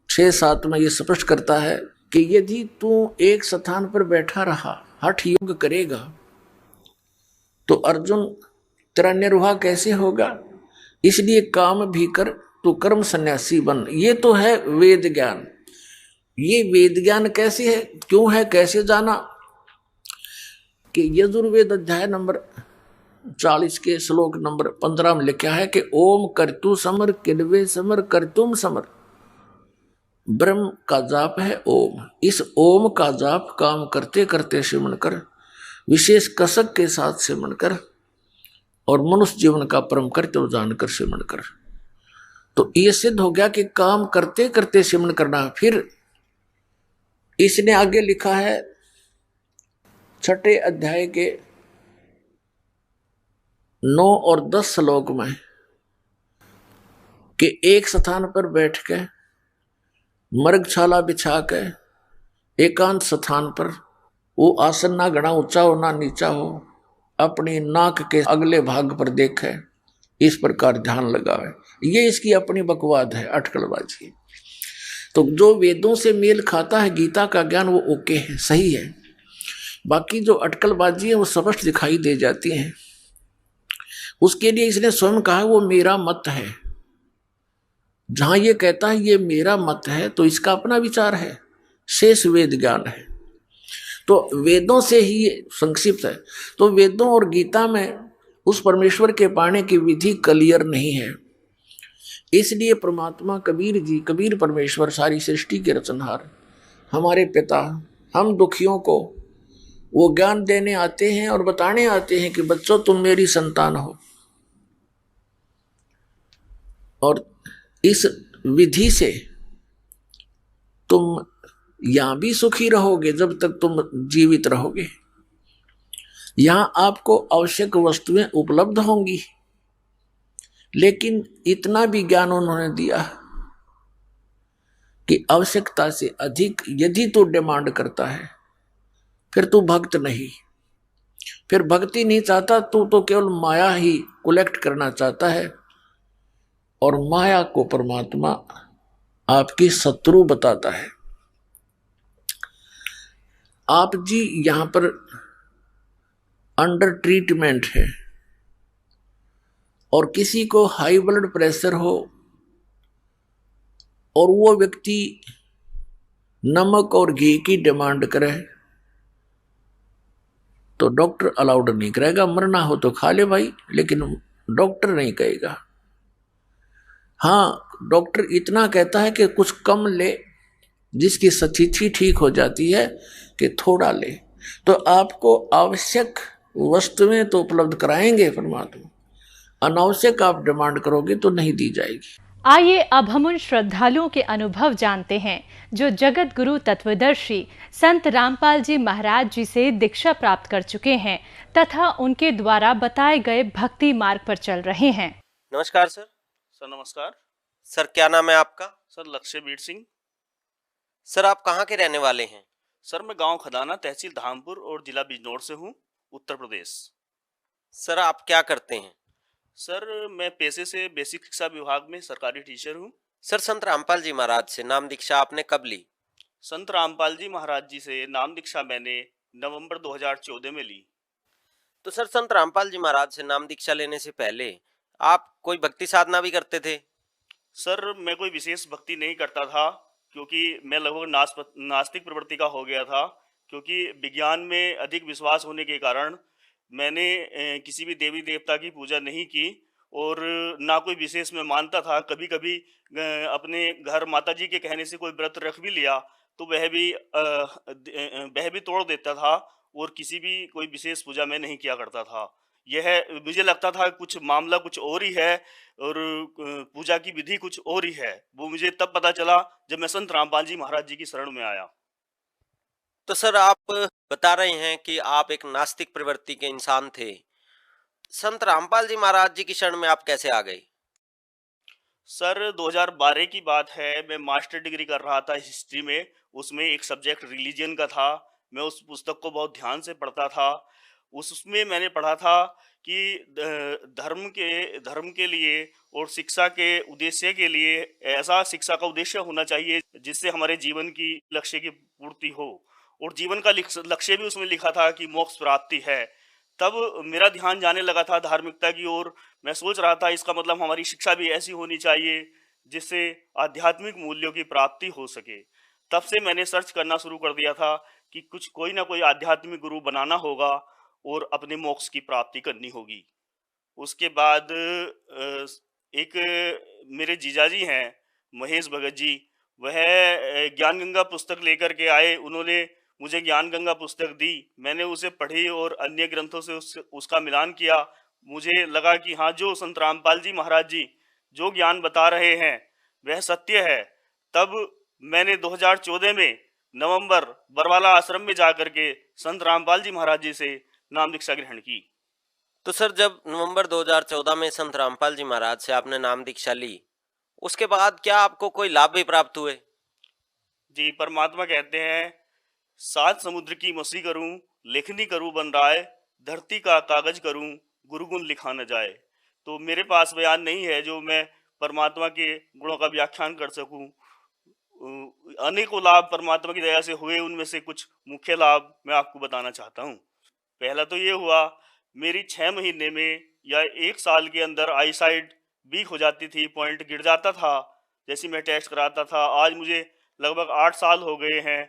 6-7 में ये स्पष्ट करता है कि यदि तू एक स्थान पर बैठा रहा, हठ योग करेगा, तो अर्जुन तेरा निर्वाह कैसे होगा? इसलिए काम भी कर, तू कर्म सन्यासी बन। ये तो है वेद ज्ञान। ये वेद ज्ञान कैसे है, क्यों है, कैसे जाना? कि यजुर्वेद अध्याय नंबर 40 के श्लोक नंबर 15 में लिखा है कि ओम करतु समर किलवे समर करतुम समर। ब्रह्म का जाप है ओम। इस ओम का जाप काम करते करते सिमरण कर, विशेष कसक के साथ सिमरण कर और मनुष्य जीवन का परम कर्तव्य जानकर सिमरण कर। तो ये सिद्ध हो गया कि काम करते करते सिमरण करना। फिर इसने आगे लिखा है 6 अध्याय के 9 और 10 श्लोक में कि एक स्थान पर बैठ के मृगछाला बिछा के एकांत स्थान पर, वो आसन ना घना ऊंचा हो ना नीचा हो, अपनी नाक के अगले भाग पर देखे, इस प्रकार ध्यान लगावे। ये इसकी अपनी बकवाद है, अटकलबाजी। तो जो वेदों से मेल खाता है गीता का ज्ञान वो ओके है, सही है। बाकी जो अटकलबाजी है वो स्पष्ट दिखाई दे जाती है। उसके लिए इसने स्वयं कहा वो मेरा मत है। जहां ये कहता है ये मेरा मत है तो इसका अपना विचार है, शेष वेद ज्ञान है। तो वेदों से ही ये संक्षिप्त है। तो वेदों और गीता में उस परमेश्वर के पाने की विधि क्लियर नहीं है। इसलिए परमात्मा कबीर जी, कबीर परमेश्वर, सारी सृष्टि के रचनहार, हमारे पिता, हम दुखियों को वो ज्ञान देने आते हैं और बताने आते हैं कि बच्चों तुम मेरी संतान हो, और इस विधि से तुम यहां भी सुखी रहोगे जब तक तुम जीवित रहोगे। यहां आपको आवश्यक वस्तुएं उपलब्ध होंगी, लेकिन इतना भी ज्ञान उन्होंने दिया कि आवश्यकता से अधिक यदि तू डिमांड करता है फिर तू भक्त नहीं, फिर भक्ति नहीं चाहता, तू तो केवल माया ही कलेक्ट करना चाहता है। और माया को परमात्मा आपकी शत्रु बताता है। आप जी यहां पर अंडर ट्रीटमेंट है, और किसी को हाई ब्लड प्रेशर हो और वो व्यक्ति नमक और घी की डिमांड करे तो डॉक्टर अलाउड नहीं करेगा। मरना हो तो खा ले भाई, लेकिन डॉक्टर नहीं कहेगा। हाँ, डॉक्टर इतना कहता है कि कुछ कम ले, जिसकी स्थिति ठीक हो जाती है कि थोड़ा ले। तो आपको आवश्यक वस्तुएं तो उपलब्ध कराएंगे परमात्मा, अनावश्यक आप डिमांड करोगे तो नहीं दी जाएगी। आइए अब हम उन श्रद्धालुओं के अनुभव जानते हैं जो जगत गुरु तत्वदर्शी संत रामपाल जी महाराज जी से दीक्षा प्राप्त कर चुके हैं तथा उनके द्वारा बताए गए भक्ति मार्ग पर चल रहे हैं। नमस्कार सर। सर नमस्कार। सर क्या नाम है आपका? सर लक्ष्यवीर सिंह। सर आप कहाँ के रहने वाले हैं? सर मैं गांव खदाना, तहसील धामपुर और जिला बिजनौर से हूँ, उत्तर प्रदेश। सर आप क्या करते हैं? सर मैं पेशे से बेसिक शिक्षा विभाग में सरकारी टीचर हूँ। सर संत रामपाल जी महाराज से नाम दीक्षा आपने कब ली? संत रामपाल जी महाराज जी से नाम दीक्षा मैंने नवंबर 2014 में ली। तो सर संत रामपाल जी महाराज से नाम दीक्षा लेने से पहले आप कोई भक्ति साधना भी करते थे? सर मैं कोई विशेष भक्ति नहीं करता था, क्योंकि मैं लगभग नास्तिक प्रवृत्ति का हो गया था। क्योंकि विज्ञान में अधिक विश्वास होने के कारण मैंने किसी भी देवी देवता की पूजा नहीं की और ना कोई विशेष मैं मानता था। कभी कभी अपने घर माता जी के कहने से कोई व्रत रख भी लिया तो वह भी तोड़ देता था, और किसी भी कोई विशेष पूजा मैं नहीं किया करता था। यह मुझे लगता था कुछ मामला कुछ और ही है और पूजा की विधि कुछ और ही है। वो मुझे तब पता चला जब मैं संत रामपाल जी महाराज जी की शरण में आया। तो सर आप बता रहे हैं कि आप एक नास्तिक प्रवृत्ति के इंसान थे, संत रामपाल जी महाराज जी की शरण में आप कैसे आ गए? सर 2012 की बात है, मैं मास्टर डिग्री कर रहा था हिस्ट्री में। उसमें एक सब्जेक्ट रिलीजन का था। मैं उस पुस्तक को बहुत ध्यान से पढ़ता था। उसमें मैंने पढ़ा था कि धर्म के लिए और शिक्षा के उद्देश्य के लिए ऐसा शिक्षा का उद्देश्य होना चाहिए जिससे हमारे जीवन की लक्ष्य की पूर्ति हो, और जीवन का लक्ष्य भी उसमें लिखा था कि मोक्ष प्राप्ति है। तब मेरा ध्यान जाने लगा था धार्मिकता की ओर। मैं सोच रहा था इसका मतलब हमारी शिक्षा भी ऐसी होनी चाहिए जिससे आध्यात्मिक मूल्यों की प्राप्ति हो सके। तब से मैंने सर्च करना शुरू कर दिया था कि कोई ना कोई आध्यात्मिक गुरु बनाना होगा और अपने मोक्ष की प्राप्ति करनी होगी। उसके बाद एक मेरे जीजाजी हैं महेश भगत जी, वह ज्ञान गंगा पुस्तक लेकर के आए। उन्होंने मुझे ज्ञान गंगा पुस्तक दी, मैंने उसे पढ़ी और अन्य ग्रंथों से उसका मिलान किया। मुझे लगा कि हाँ, जो संत रामपाल जी महाराज जी जो ज्ञान बता रहे हैं वह सत्य है। तब मैंने 2014 में नवंबर बरवाला आश्रम में जाकर के संत रामपाल जी महाराज जी से नाम दीक्षा ग्रहण की। तो सर जब नवंबर 2014 में संत रामपाल जी महाराज से आपने नाम दीक्षा ली, उसके बाद क्या आपको कोई लाभ भी प्राप्त हुए? जी, परमात्मा कहते हैं 7 समुद्र की मछली करूं, लेखनी करूं बन राय, धरती का कागज करूं, गुरुगुण लिखा न जाए। तो मेरे पास बयान नहीं है जो मैं परमात्मा के गुणों का व्याख्यान कर सकूं। अनेकों लाभ परमात्मा की दया से हुए, उनमें से कुछ मुख्य लाभ मैं आपको बताना चाहता हूं। पहला तो ये हुआ, मेरी 6 महीने में या 1 साल के अंदर आई साइट वीक हो जाती थी, पॉइंट गिर जाता था जैसे मैं टेस्ट कराता था। आज मुझे लगभग 8 साल हो गए हैं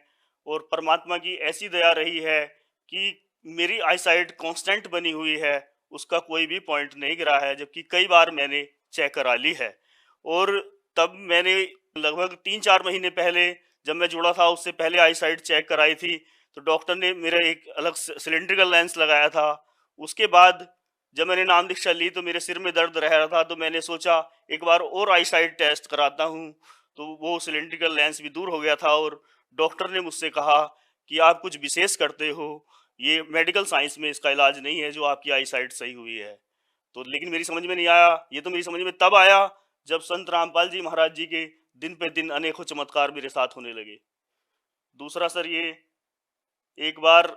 और परमात्मा की ऐसी दया रही है कि मेरी आई साइट कॉन्स्टेंट बनी हुई है, उसका कोई भी पॉइंट नहीं गिरा है, जबकि कई बार मैंने चेक करा ली है। और तब मैंने लगभग 3-4 महीने पहले जब मैं जुड़ा था उससे पहले आई साइट चेक कराई थी, तो डॉक्टर ने मेरा एक अलग सिलेंड्रिकल लेंस लगाया था। उसके बाद जब मैंने नाम दीक्षा ली तो मेरे सिर में दर्द रह रहा था, तो मैंने सोचा एक बार और आई साइट टेस्ट कराता हूँ, तो वो सिलेंड्रिकल लेंस भी दूर हो गया था। और डॉक्टर ने मुझसे कहा कि आप कुछ विशेष करते हो, ये मेडिकल साइंस में इसका इलाज नहीं है जो आपकी आई साइट सही हुई है। तो लेकिन मेरी समझ में नहीं आया, ये तो मेरी समझ में तब आया जब संत रामपाल जी महाराज जी के दिन पे दिन अनेकों चमत्कार मेरे साथ होने लगे। दूसरा सर, ये एक बार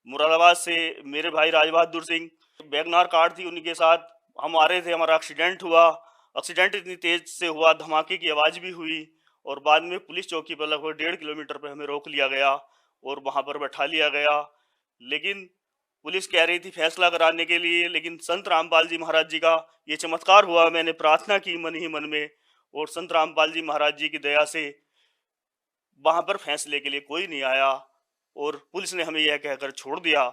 मुरादाबाद से मेरे भाई राज बहादुर सिंह, वैगनार कार थी उनके साथ, हम आ रहे थे, हमारा एक्सीडेंट हुआ। एक्सीडेंट इतनी तेज से हुआ, धमाके की आवाज भी हुई और बाद में पुलिस चौकी पर लगभग 1.5 किलोमीटर पे हमें रोक लिया गया और वहां पर बैठा लिया गया। लेकिन पुलिस कह रही थी फैसला कराने के लिए, लेकिन संत रामपाल जी महाराज जी का ये चमत्कार हुआ। मैंने प्रार्थना की मन ही मन में और संत रामपाल जी महाराज जी की दया से वहां पर फैसले के लिए कोई नहीं आया और पुलिस ने हमें यह कहकर छोड़ दिया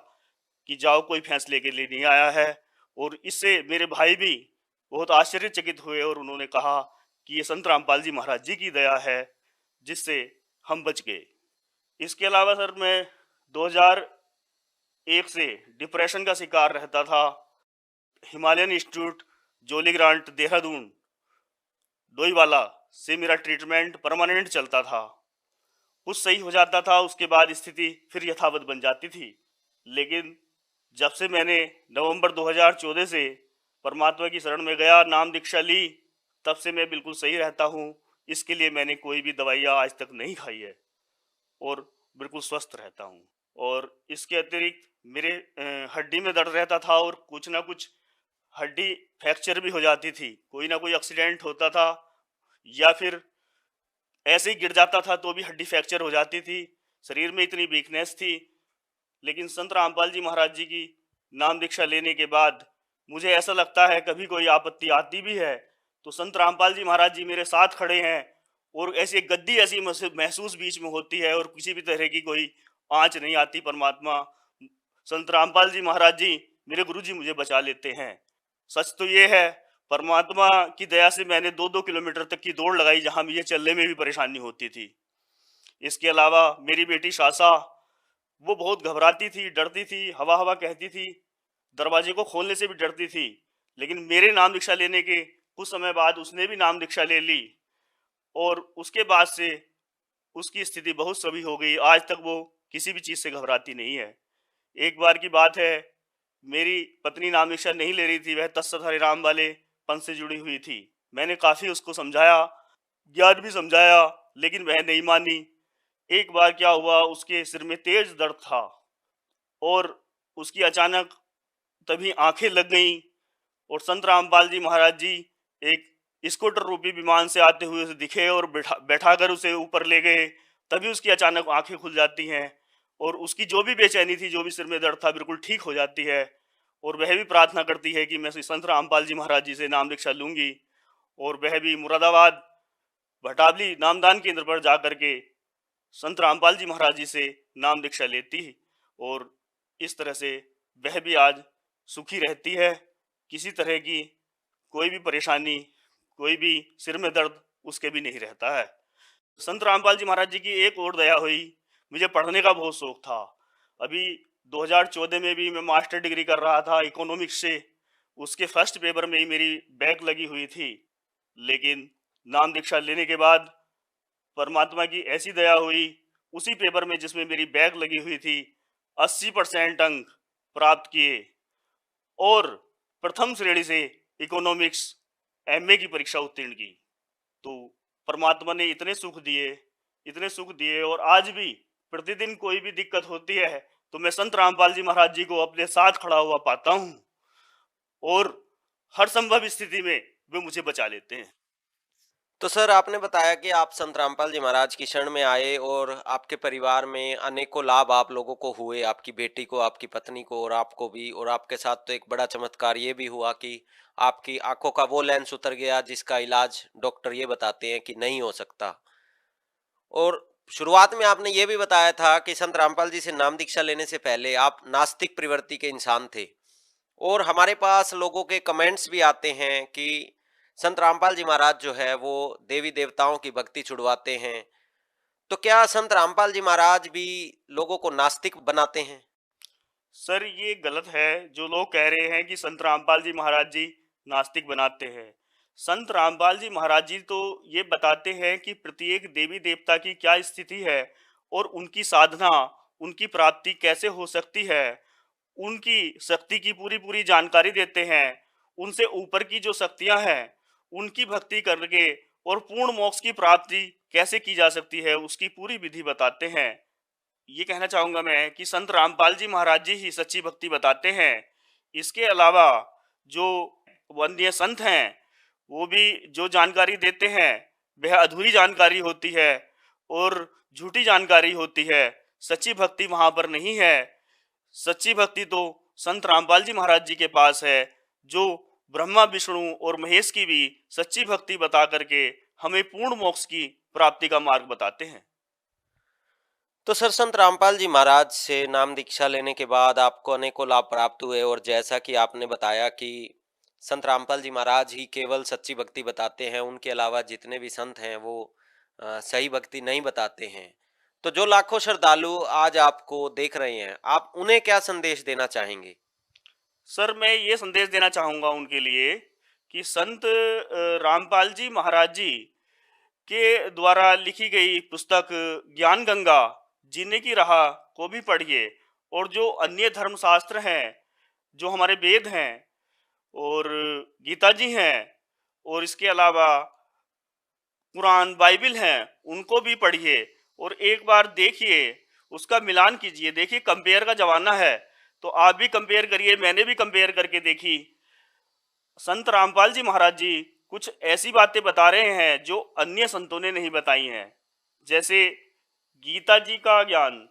कि जाओ, कोई फैसले के लिए नहीं आया है। और इससे मेरे भाई भी बहुत आश्चर्यचकित हुए और उन्होंने कहा कि ये संत रामपाल जी महाराज जी की दया है जिससे हम बच गए। इसके अलावा सर, मैं 2001 से डिप्रेशन का शिकार रहता था। हिमालयन इंस्टीट्यूट जोली ग्रांट देहरादून डोईवाला से मेरा ट्रीटमेंट परमानेंट चलता था। कुछ सही हो जाता था, उसके बाद स्थिति फिर यथावत बन जाती थी। लेकिन जब से मैंने नवंबर 2014 से परमात्मा की शरण में गया, नाम दीक्षा ली, तब से मैं बिल्कुल सही रहता हूँ। इसके लिए मैंने कोई भी दवाइयाँ आज तक नहीं खाई है और बिल्कुल स्वस्थ रहता हूँ। और इसके अतिरिक्त मेरे हड्डी में दर्द रहता था और कुछ ना कुछ हड्डी फ्रैक्चर भी हो जाती थी। कोई ना कोई एक्सीडेंट होता था या फिर ऐसे ही गिर जाता था तो भी हड्डी फ्रैक्चर हो जाती थी। शरीर में इतनी वीकनेस थी। लेकिन संत रामपाल जी महाराज जी की नाम दीक्षा लेने के बाद मुझे ऐसा लगता है, कभी कोई आपत्ति आती भी है तो संत रामपाल जी महाराज जी मेरे साथ खड़े हैं और ऐसी गद्दी ऐसी महसूस बीच में होती है और किसी भी तरह की कोई आंच नहीं आती। परमात्मा संत रामपाल जी महाराज जी मेरे गुरु जी मुझे बचा लेते हैं। सच तो ये है, परमात्मा की दया से मैंने 2-2 किलोमीटर तक की दौड़ लगाई जहां मुझे चलने में भी परेशानी होती थी। इसके अलावा मेरी बेटी शासा, वो बहुत घबराती थी, डरती थी, हवा हवा कहती थी, दरवाजे को खोलने से भी डरती थी। लेकिन मेरे नाम दीक्षा लेने के कुछ समय बाद उसने भी नाम दीक्षा ले ली और उसके बाद से उसकी स्थिति बहुत सभी हो गई। आज तक वो किसी भी चीज से घबराती नहीं है। एक बार की बात है, मेरी पत्नी नाम दीक्षा नहीं ले रही थी, वह तत्सत हरे राम वाले पंथ से जुड़ी हुई थी। मैंने काफी उसको समझाया, ज्ञान भी समझाया, लेकिन वह नहीं मानी। एक बार क्या हुआ, उसके सिर में तेज दर्द था और उसकी अचानक तभी आंखें लग गईं और संत रामपाल जी महाराज जी एक स्कूटर रूपी विमान से आते हुए उसे दिखे और बैठाकर उसे ऊपर ले गए। तभी उसकी अचानक आंखें खुल जाती हैं और उसकी जो भी बेचैनी थी, जो भी सिर में दर्द था, बिल्कुल ठीक हो जाती है। और वह भी प्रार्थना करती है कि मैं संत रामपाल जी महाराज जी से नाम दीक्षा लूंगी। और वह भी मुरादाबाद भटावली नामदान केंद्र पर जा करके संत रामपाल जी महाराज जी से नाम दीक्षा लेती और इस तरह से वह भी आज सुखी रहती है। किसी तरह की कोई भी परेशानी, कोई भी सिर में दर्द उसके भी नहीं रहता है। संत रामपाल जी महाराज जी की एक और दया हुई, मुझे पढ़ने का बहुत शौक था। अभी 2014 में भी मैं मास्टर डिग्री कर रहा था इकोनॉमिक्स से। उसके फर्स्ट पेपर में ही मेरी बैक लगी हुई थी। लेकिन नाम दीक्षा लेने के बाद परमात्मा की ऐसी दया हुई, उसी पेपर में जिसमें मेरी बैक लगी हुई थी 80% अंक प्राप्त किए और प्रथम श्रेणी से इकोनॉमिक्स एमए की परीक्षा उत्तीर्ण की। तो परमात्मा ने इतने सुख दिए और आज भी प्रतिदिन कोई भी दिक्कत होती है तो मैं संत रामपाल जी महाराज जी को अपने साथ खड़ा हुआ पाता हूँ और हर संभव स्थिति में वे मुझे बचा लेते हैं। तो सर आपने बताया कि आप संत रामपाल जी महाराज की शरण में आए और आपके परिवार में अनेकों लाभ आप लोगों को हुए, आपकी बेटी को, आपकी पत्नी को और आपको भी। और आपके साथ तो एक बड़ा चमत्कार ये भी हुआ कि आपकी आंखों का वो लेंस उतर गया जिसका इलाज डॉक्टर ये बताते हैं कि नहीं हो सकता। और शुरुआत में आपने ये भी बताया था कि संत रामपाल जी से नाम दीक्षा लेने से पहले आप नास्तिक प्रवृत्ति के इंसान थे। और हमारे पास लोगों के कमेंट्स भी आते हैं कि संत रामपाल जी महाराज जो है वो देवी देवताओं की भक्ति छुड़वाते हैं। तो क्या संत रामपाल जी महाराज भी लोगों को नास्तिक बनाते हैं? सर ये गलत है जो लोग कह रहे हैं कि संत रामपाल जी महाराज जी नास्तिक बनाते हैं। संत रामपाल जी महाराज जी तो ये बताते हैं कि प्रत्येक देवी देवता की क्या स्थिति है और उनकी साधना, उनकी प्राप्ति कैसे हो सकती है, उनकी शक्ति की पूरी पूरी जानकारी देते हैं। उनसे ऊपर की जो शक्तियां हैं उनकी भक्ति करके और पूर्ण मोक्ष की प्राप्ति कैसे की जा सकती है उसकी पूरी विधि बताते हैं। ये कहना चाहूंगा मैं कि संत रामपाल जी महाराज जी ही सच्ची भक्ति बताते हैं। इसके अलावा जो वंदनीय संत हैं वो भी जो जानकारी देते हैं वह अधूरी जानकारी होती है और झूठी जानकारी होती है। सच्ची भक्ति वहां पर नहीं है। सच्ची भक्ति तो संत रामपाल जी महाराज जी के पास है, जो ब्रह्मा विष्णु और महेश की भी सच्ची भक्ति बता करके हमें पूर्ण मोक्ष की प्राप्ति का मार्ग बताते हैं। तो सर संत रामपाल जी महाराज से नाम दीक्षा लेने के बाद आपको अनेकों लाभ प्राप्त हुए और जैसा कि आपने बताया कि संत रामपाल जी महाराज ही केवल सच्ची भक्ति बताते हैं, उनके अलावा जितने भी संत हैं वो सही भक्ति नहीं बताते हैं। तो जो लाखों श्रद्धालु आज आपको देख रहे हैं, आप उन्हें क्या संदेश देना चाहेंगे? सर मैं ये संदेश देना चाहूँगा उनके लिए कि संत रामपाल जी महाराज जी के द्वारा लिखी गई पुस्तक ज्ञान गंगा जीने की राह को भी पढ़िए और जो अन्य धर्मशास्त्र हैं, जो हमारे वेद हैं और गीता जी हैं और इसके अलावा कुरान बाइबिल हैं, उनको भी पढ़िए और एक बार देखिए, उसका मिलान कीजिए। देखिए कंपेयर का जमाना है तो आप भी कंपेयर करिए। मैंने भी कंपेयर करके देखी। संत रामपाल जी महाराज जी कुछ ऐसी बातें बता रहे हैं जो अन्य संतों ने नहीं बताई हैं। जैसे गीता जी का ज्ञान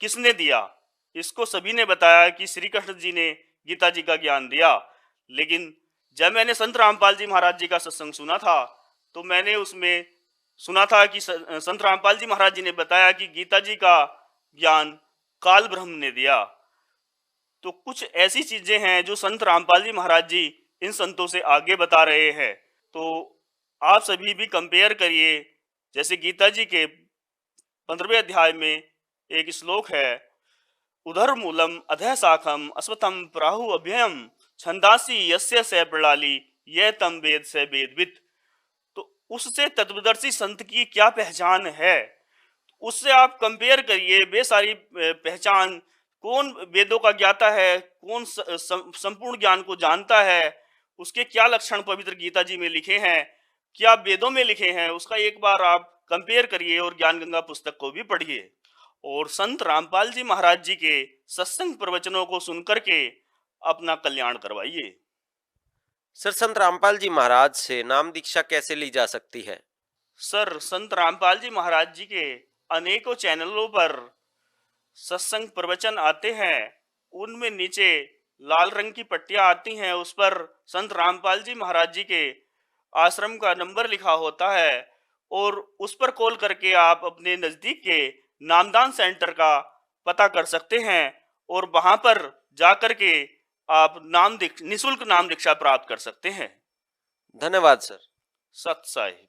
किसने दिया? इसको सभी ने बताया कि श्री कृष्ण जी ने गीता जी का ज्ञान दिया। लेकिन जब मैंने संत रामपाल जी महाराज जी का सत्संग सुना था तो मैंने उसमें सुना था कि संत रामपाल जी महाराज जी ने बताया कि गीता जी का ज्ञान काल ब्रह्म ने दिया। तो कुछ ऐसी चीजें हैं जो संत रामपाल जी महाराज जी इन संतों से आगे बता रहे हैं। तो आप सभी भी कंपेयर करिए। जैसे गीता जी के 15वें अध्याय में एक श्लोक है, उधर मूलम अधः शाखम अश्वत्थम प्राहु अभ्ययम छंदासी यस्य से प्रणाली यह तम वेद से वेदविद। तो उससे तत्वदर्शी संत की क्या पहचान है, उससे आप कंपेयर करिए। वे सारी पहचान, कौन वेदों का ज्ञाता है, कौन संपूर्ण ज्ञान को जानता है, उसके क्या लक्षण पवित्र गीता जी में लिखे हैं, क्या वेदों में लिखे हैं, उसका एक बार आप कंपेयर करिए और ज्ञान गंगा पुस्तक को भी पढ़िए और संत रामपाल जी महाराज जी के सत्संग प्रवचनों को सुनकर के अपना कल्याण करवाइए। सर संत रामपाल जी महाराज से नाम दीक्षा कैसे ली जा सकती है? सर संत रामपाल जी महाराज जी के अनेकों चैनलों पर सत्संग प्रवचन आते हैं। उनमें नीचे लाल रंग की पट्टियां आती हैं, उस पर संत रामपाल जी महाराज जी के आश्रम का नंबर लिखा होता है और उस पर कॉल करके आप अपने नजदीक के नामदान सेंटर का पता कर सकते हैं और वहां पर जाकर के आप निःशुल्क नाम दीक्षा प्राप्त कर सकते हैं। धन्यवाद सर। सत साहिब।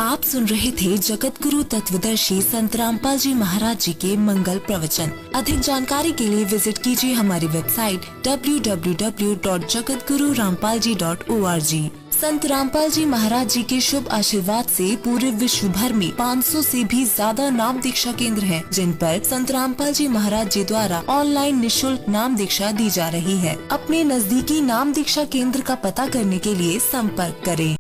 आप सुन रहे थे जगत गुरु तत्वदर्शी संत रामपाल जी महाराज जी के मंगल प्रवचन। अधिक जानकारी के लिए विजिट कीजिए हमारी वेबसाइट www.jagatgururampalji.org। संत रामपाल जी महाराज जी के शुभ आशीर्वाद से पूरे विश्व भर में 500 से भी ज्यादा नाम दीक्षा केंद्र हैं, जिन पर संत रामपाल जी महाराज जी द्वारा ऑनलाइन निःशुल्क नाम दीक्षा दी जा रही है। अपने नजदीकी नाम दीक्षा केंद्र का पता करने के लिए संपर्क करें।